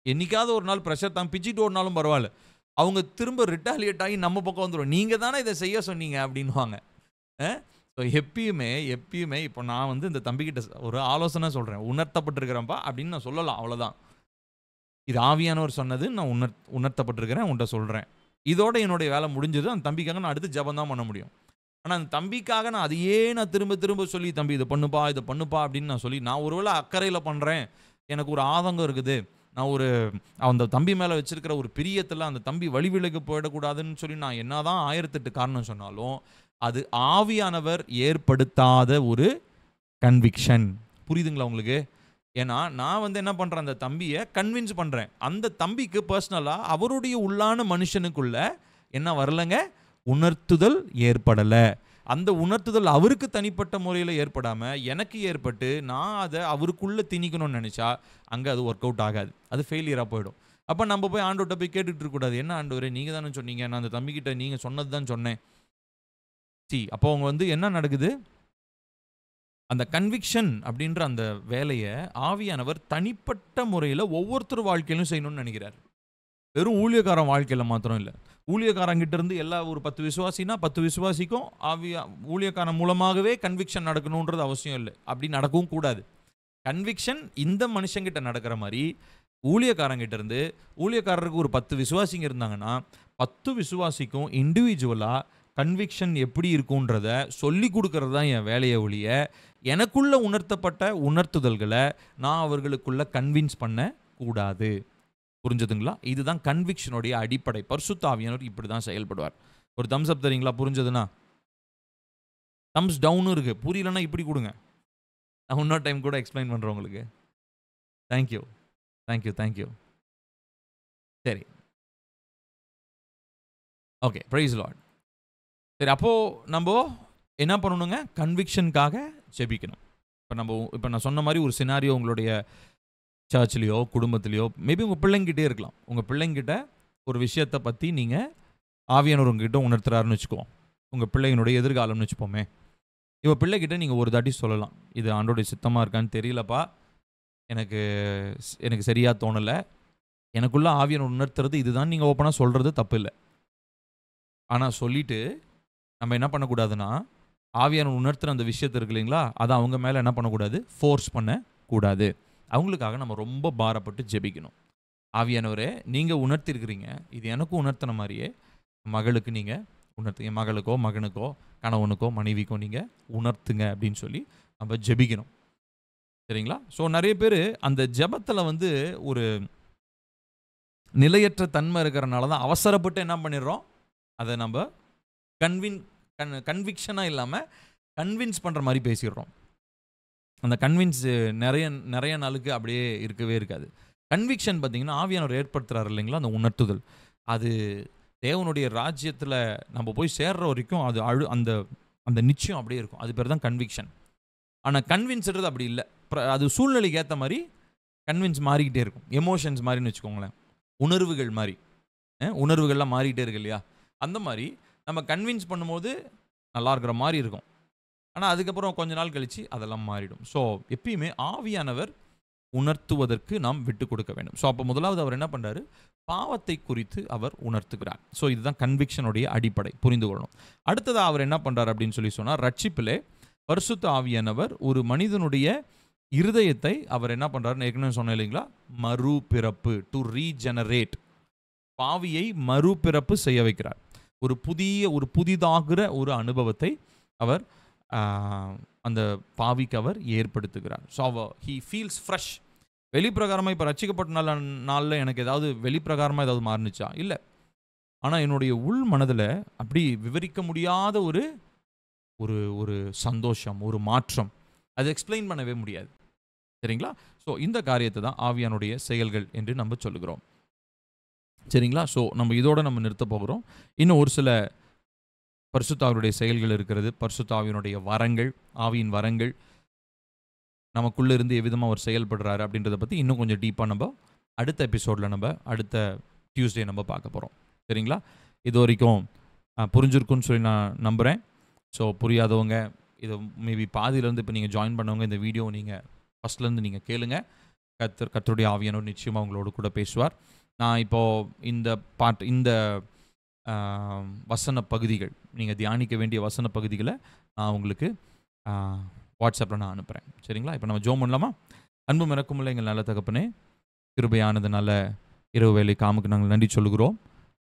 என்னைக்காவது ஒரு நாள் ப்ரெஷர் பிச்சுக்கிட்டு ஓடினாலும் பரவாயில்ல, அவங்க திரும்ப ரிட்டாலியேட் ஆகி நம்ம பக்கம் வந்துடும். நீங்கள் தானே இதை செய்ய சொன்னீங்க அப்படின்வாங்க. ஸோ எப்பயுமே இப்போ நான் வந்து இந்த தம்பிக்கிட்ட ஒரு ஆலோசனை சொல்கிறேன், உணர்த்தப்பட்டிருக்கிறேன்ப்பா அப்படின்னு நான் சொல்லலாம், அவ்வளோதான். இது ஆவியானவர் சொன்னது, நான் உணர்த்தப்பட்டிருக்கிறேன், உன்கிட்ட சொல்கிறேன். இதோட என்னுடைய வேலை முடிஞ்சது. அந்த தம்பிக்காக நான் அடுத்து ஜெபம் தான் பண்ண முடியும். ஆனால் அந்த தம்பிக்காக நான் அதையே நான் திரும்ப திரும்ப சொல்லி, தம்பி இதை பண்ணுப்பா இதை பண்ணுப்பா அப்படின்னு நான் சொல்லி, நான் ஒருவேளை அக்கறையில் பண்ணுறேன், எனக்கு ஒரு ஆதங்கம் இருக்குது, நான் அந்த தம்பி மேலே வச்சிருக்கிற ஒரு பிரியத்தில் அந்த தம்பி வழிவிலகு போயிடக்கூடாதுன்னு சொல்லி நான் என்னதான் 1008 காரணம் சொன்னாலும் அது ஆவியானவர் ஏற்படுத்தாத ஒரு கன்விக்ஷன். புரியுதுங்களா உங்களுக்கு? ஏன்னா நான் வந்து என்ன பண்ணுறேன், அந்த தம்பியை கன்வின்ஸ் பண்ணுறேன். அந்த தம்பிக்கு பர்சனலாக அவருடைய உள்ளான மனுஷனுக்குள்ள என்ன வரலைங்க? உணர்த்துதல் ஏற்படலை. அந்த உணர்த்துதல் அவருக்கு தனிப்பட்ட முறையில் ஏற்படாமல் எனக்கு ஏற்பட்டு நான் அதை அவருக்குள்ளே திணிக்கணும்னு நினச்சா அங்கே அது ஒர்க் அவுட் ஆகாது, அது ஃபெயிலியராக போயிடும். அப்போ நம்ம போய் ஆண்டவர்கிட்ட போய் கேட்டுட்டு இருக்கக்கூடாது, என்ன ஆண்டவரே நீங்கள் தானே சொன்னீங்க, நான் அந்த தம்பிக்கிட்ட நீங்கள் சொன்னது தான் சொன்னேன். அப்போ அவங்க வந்து என்ன நடக்குது? அந்த கன்விக்ஷன் அப்படின்ற அந்த வேலையை ஆவியானவர் தனிப்பட்ட முறையில் ஒவ்வொருத்தர் வாழ்க்கையிலும் செய்யணும்னு நினைக்கிறார். வெறும் ஊழியக்காரன் வாழ்க்கையில் மாத்திரம் இல்லை. ஊழியக்காரங்கிட்ட இருந்து எல்லா ஒரு 10 விசுவாசினா 10 விசுவாசிக்கும் ஊழியக்காரன் மூலமாகவே கன்விக்ஷன் நடக்கணுன்றது அவசியம் இல்லை. அப்படி நடக்கவும் கூடாது. கன்விக்ஷன் இந்த மனுஷங்கிட்ட நடக்கிற மாதிரி ஊழியக்காரங்கிட்ட இருந்து, ஊழியக்காரருக்கு ஒரு 10 விசுவாசிங்க இருந்தாங்கன்னா 10 விசுவாசிக்கும் இண்டிவிஜுவலாக கன்விக்ஷன் எப்படி இருக்குன்றத சொல்லி கொடுக்கறது தான் என் வேலையை ஒழிய, எனக்குள்ள உணர்த்தப்பட்ட உணர்த்துதல்களை நான் அவர்களுக்குள்ள கன்வின்ஸ் பண்ண கூடாது. புரிஞ்சதுங்களா? இதுதான் கன்விக்ஷனுடைய அடிப்படை. பரிசுத்த ஆவியானவர் இப்படி தான் செயல்படுவார். ஒரு தம்ஸ் அப் தரீங்களா? புரிஞ்சதுன்னா தம்ஸ் டவுனும் இருக்கு. புரியலன்னா இப்படி கொடுங்க, நான் இன்னொரு டைம் கூட எக்ஸ்பிளைன் பண்ணுறேன் உங்களுக்கு. Thank you thank you thank you. சரி, ஓகே, பிரைஸ் லார்ட். சரி, அப்போது நம்ம என்ன பண்ணணுங்க? கன்விக்ஷனுக்காக ஜெபிக்கணும். இப்போ நான் சொன்ன மாதிரி ஒரு சினாரியோ உங்களுடைய சர்ச்லேயோ குடும்பத்திலையோ மேபி உங்கள் பிள்ளைங்கிட்டே இருக்கலாம். உங்கள் பிள்ளைங்கிட்ட ஒரு விஷயத்தை பற்றி நீங்கள் ஆவியானவர் உங்ககிட்ட உணர்த்துறாருன்னு வச்சுக்குவோம். உங்கள் பிள்ளைங்களுடைய எதிர்காலம்னு வச்சுப்போமே. இப்போ பிள்ளைகிட்ட நீங்கள் ஒரு தாட்டி சொல்லலாம், இது ஆண்டோடைய சித்தமாக இருக்கான்னு தெரியலப்பா, எனக்கு சரியாக தோணலை, எனக்குள்ள ஆவியானவர் உணர்த்துறது இதுதான், நீங்கள் ஓப்பனாக சொல்கிறது தப்பு இல்லை. ஆனால் சொல்லிவிட்டு நம்ம என்ன பண்ணக்கூடாதுன்னா, ஆவியானவர் உணர்த்துகிற அந்த விஷயத்தை இருக்கு இல்லைங்களா, அதை அவங்க மேலே என்ன பண்ணக்கூடாது? ஃபோர்ஸ் பண்ணக்கூடாது. அவங்களுக்காக நம்ம ரொம்ப பாரப்பட்டு ஜெபிக்கணும். ஆவியானவரே, நீங்கள் உணர்த்திருக்கிறீங்க, இது எனக்கும் உணர்த்தின மாதிரியே மகளுக்கு நீங்கள் உணர்த்துங்க, மகளுக்கோ மகனுக்கோ கணவனுக்கோ மனைவிக்கோ நீங்கள் உணர்த்துங்க அப்படின்னு சொல்லி நம்ம ஜெபிக்கணும். சரிங்களா? ஸோ நிறைய பேர் அந்த ஜெபத்தில் வந்து ஒரு நிலையற்ற தன்மை இருக்கிறனால தான் அவசரப்பட்டு என்ன பண்ணிடுறோம், அதை நம்ம கன்விக்ஷனாக இல்லாமல் கன்வின்ஸ் பண்ணுற மாதிரி பேசிடுறோம். அந்த கன்வின்ஸ் நிறைய நாளுக்கு அப்படியே இருக்கவே இருக்காது. கன்விக்ஷன் பார்த்தீங்கன்னா ஆவியானவர் ஏற்படுத்துகிறார் இல்லைங்களா, அந்த உணர்த்துதல், அது தேவனுடைய ராஜ்யத்தில் நம்ம போய் சேர்ற வரைக்கும் அது அந்த அந்த நிச்சயம் அப்படியே இருக்கும். அது பேர் தான் கன்விக்ஷன். ஆனால் கன்வின்ஸ்ன்றது அப்படி இல்லை. அது சூழ்நிலைக்கு ஏற்ற மாதிரி கன்வின்ஸ் மாறிக்கிட்டே இருக்கும். எமோஷன்ஸ் மாதிரின்னு வச்சுக்கோங்களேன், உணர்வுகள் மாதிரி, உணர்வுகள்லாம் மாறிக்கிட்டே இருக்கு இல்லையா, அந்த மாதிரி நம்ம கன்வின்ஸ் பண்ணும்போது நல்லா இருக்கிற மாதிரி இருக்கும். ஆனால் அதுக்கப்புறம் கொஞ்ச நாள் கழித்து அதெல்லாம் மாறிடும். ஸோ எப்பயுமே ஆவியானவர் உணர்த்துவதற்கு நாம் விட்டு கொடுக்க வேண்டும். ஸோ அப்போ முதலாவது அவர் என்ன பண்ணுறாரு, பாவத்தை குறித்து அவர் உணர்த்துகிறார். ஸோ இதுதான் கன்விக்ஷனுடைய அடிப்படை, புரிந்து கொள்ளணும். அடுத்ததாக அவர் என்ன பண்ணுறார் அப்படின்னு சொல்லி சொன்னால், ரட்சிப்பிலே பரிசுத்த ஆவியானவர் ஒரு மனிதனுடைய இருதயத்தை அவர் என்ன பண்ணுறாருன்னு ஏற்கனவே சொன்னேன் இல்லைங்களா, மறுபிறப்பு, டு ரீஜெனரேட், பாவியை மறுபிறப்பு செய்ய வைக்கிறார். ஒரு புதிதாகிற ஒரு அனுபவத்தை அவர் அந்த பாவிக்கு அவர் ஏற்படுத்துகிறார். So he feels fresh. வெளிப்பிரகாரமாக இப்போ ரட்சிக்கப்பட்ட நாளில் எனக்கு ஏதாவது வெளிப்பிரகாரமாக ஏதாவது மாறுனுச்சா? இல்லை. ஆனால் என்னுடைய உள் மனதில் அப்படி விவரிக்க முடியாத ஒரு ஒரு ஒரு சந்தோஷம், ஒரு மாற்றம், அது எக்ஸ்பிளைன் பண்ணவே முடியாது. சரிங்களா? ஸோ இந்த காரியத்தை தான் ஆவியானுடைய செயல்கள் என்று நம்ம சொல்லுகிறோம். சரிங்களா? ஸோ நம்ம இதோடு நம்ம நிறுத்த போகிறோம். இன்னும் ஒரு சில பரிசுத்த ஆவியினுடைய செயல்கள் இருக்கிறது. பரிசுத்த ஆவியினுடைய வரங்கள், ஆவியின் வரங்கள் நமக்குள்ளே இருந்து எவ்விதமாக அவர் செயல்படுறாரு அப்படின்றத பற்றி இன்னும் கொஞ்சம் டீப்பாக நம்ம அடுத்த எபிசோடில், நம்ம அடுத்த டியூஸ்டே நம்ம பார்க்க போகிறோம். சரிங்களா? இது வரைக்கும் புரிஞ்சிருக்குன்னு சொல்லி நான் நம்புகிறேன். ஸோ புரியாதவங்க, இதை மேபி பாதியிலேருந்து இப்போ நீங்கள் ஜாயின் பண்ணவங்க இந்த வீடியோ நீங்கள் ஃபஸ்ட்லேருந்து நீங்கள் கேளுங்க. கர்த்தருடைய ஆவியானவர் நிச்சயமாக உங்களோட கூட பேசுவார். நான் இப்போது இந்த வசன பகுதிகள், நீங்கள் தியானிக்க வேண்டிய வசன பகுதிகளை நான் உங்களுக்கு வாட்ஸ்அப்பில் நான் அனுப்புகிறேன். சரிங்களா? இப்போ நம்ம ஜோம் பண்ணலாமா? அன்பும் இறக்கமுள்ள எங்கள் நல்ல தகப்பனே, கிருபையானதுனால இரவு வேலை காமுக்கு நாங்கள் நன்றி சொல்கிறோம்.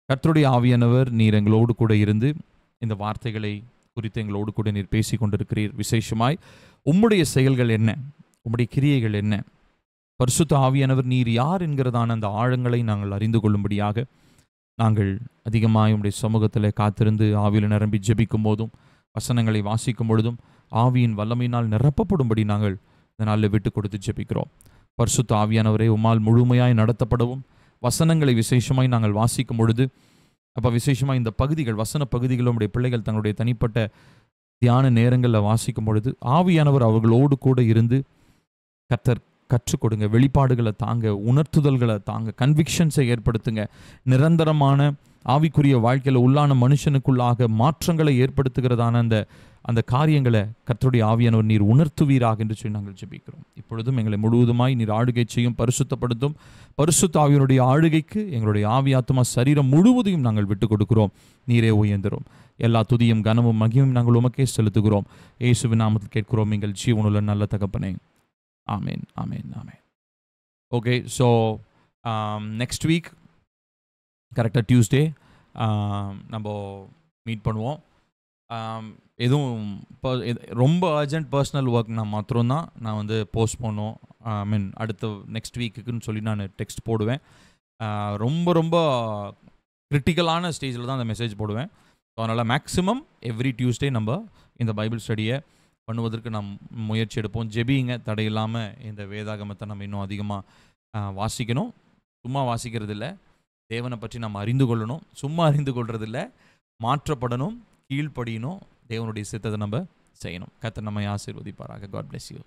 கர்த்தருடைய ஆவியானவர் நீர் எங்களோடு கூட இருந்து இந்த வார்த்தைகளை குறித்து எங்களோடு கூட நீர் பேசி கொண்டிருக்கிறீர். விசேஷமாய் உம்முடைய செயல்கள் என்ன, உம்முடைய கிரியைகள் என்ன, பரிசுத்த ஆவியானவர் நீர் யார் என்கிறதான அந்த ஆழங்களை நாங்கள் அறிந்து கொள்ளும்படியாக நாங்கள் அதிகமாக உம்முடைய சமூகத்தில் காத்திருந்து ஆவியில் நிரம்பி ஜெபிக்கும் போதும், வசனங்களை வாசிக்கும் பொழுதும் ஆவியின் வல்லமையினால் நிரப்பப்படும்படி நாங்கள் இந்த நாளில் விட்டு கொடுத்து ஜெபிக்கிறோம். பரிசுத்த ஆவியானவரை உம்மால் முழுமையாய் நடத்தப்படவும், வசனங்களை விசேஷமாய் நாங்கள் வாசிக்கும் பொழுது, அப்போ விசேஷமாக இந்த பகுதிகள், வசன பகுதிகள் உம்முடைய பிள்ளைகள் தங்களுடைய தனிப்பட்ட தியான நேரங்களில் வாசிக்கும் பொழுது ஆவியானவர் அவர்களோடு கூட இருந்து கற்றுக் கொடுங்க, வெளிப்பாடுகளை தாங்க, உணர்த்துதல்களை தாங்க, கன்விக்ஷன்ஸை ஏற்படுத்துங்க, நிரந்தரமான ஆவிக்குரிய வாழ்க்கையில் உள்ளான மனுஷனுக்குள்ளாக மாற்றங்களை ஏற்படுத்துகிறதான அந்த காரியங்களை கர்த்தருடைய ஆவியானவர் நீர் உணர்த்துவீராக என்று சொல்லி நாங்கள் ஜெபிக்கிறோம். இப்பொழுதும் எங்களை முழுவதுமாய் நீர் ஆளுகை செய்யும், பரிசுத்தப்படுத்தும். பரிசுத்த ஆவியனுடைய ஆளுகைக்கு எங்களுடைய ஆவியாத்மா சரீரம் முழுவதையும் நாங்கள் விட்டுக் கொடுக்கிறோம். நீரே உயர்ந்தரும். எல்லா துதியும் கனமும் மகிமையும் நாங்கள் உமக்கே செலுத்துகிறோம். இயேசுவின் நாமத்தில் கேட்கிறோம் எங்கள் ஜீவனுள்ள நல்ல தகப்பனே. ஆமேன், ஆமேன், ஆமேன். ஓகே, ஸோ நெக்ஸ்ட் வீக் கரெக்டாக டியூஸ்டே நம்ம மீட் பண்ணுவோம். எதுவும் ரொம்ப அர்ஜென்ட் பர்சனல் ஒர்க்னா மாத்திரம்தான் நான் வந்து போஸ்ட் பண்ணுவோம். அடுத்த நெக்ஸ்ட் வீக்குன்னு சொல்லி நான் டெக்ஸ்ட் போடுவேன். ரொம்ப ரொம்ப கிரிட்டிக்கலான ஸ்டேஜில் தான் அந்த மெசேஜ் போடுவேன். ஸோ அதனால் மேக்ஸிமம் எவ்ரி டியூஸ்டே நம்ம இந்த பைபிள் ஸ்டடியை பண்ணுவதற்கு நாம் முயற்சி எடுப்போம். ஜெபிங்க, தடையில்லாமல் இந்த வேதாகமத்தை நம்ம இன்னும் அதிகமாக வாசிக்கணும். சும்மா வாசிக்கிறது இல்லை, தேவனை பற்றி நம்ம அறிந்து கொள்ளணும். சும்மா அறிந்து கொள்றதில்லை, மாற்றப்படணும், கீழ்ப்படியணும், தேவனுடைய சித்தத்தை நம்ம செய்யணும். கர்த்தர் நம்மை ஆசீர்வதிப்பாராக. God bless you.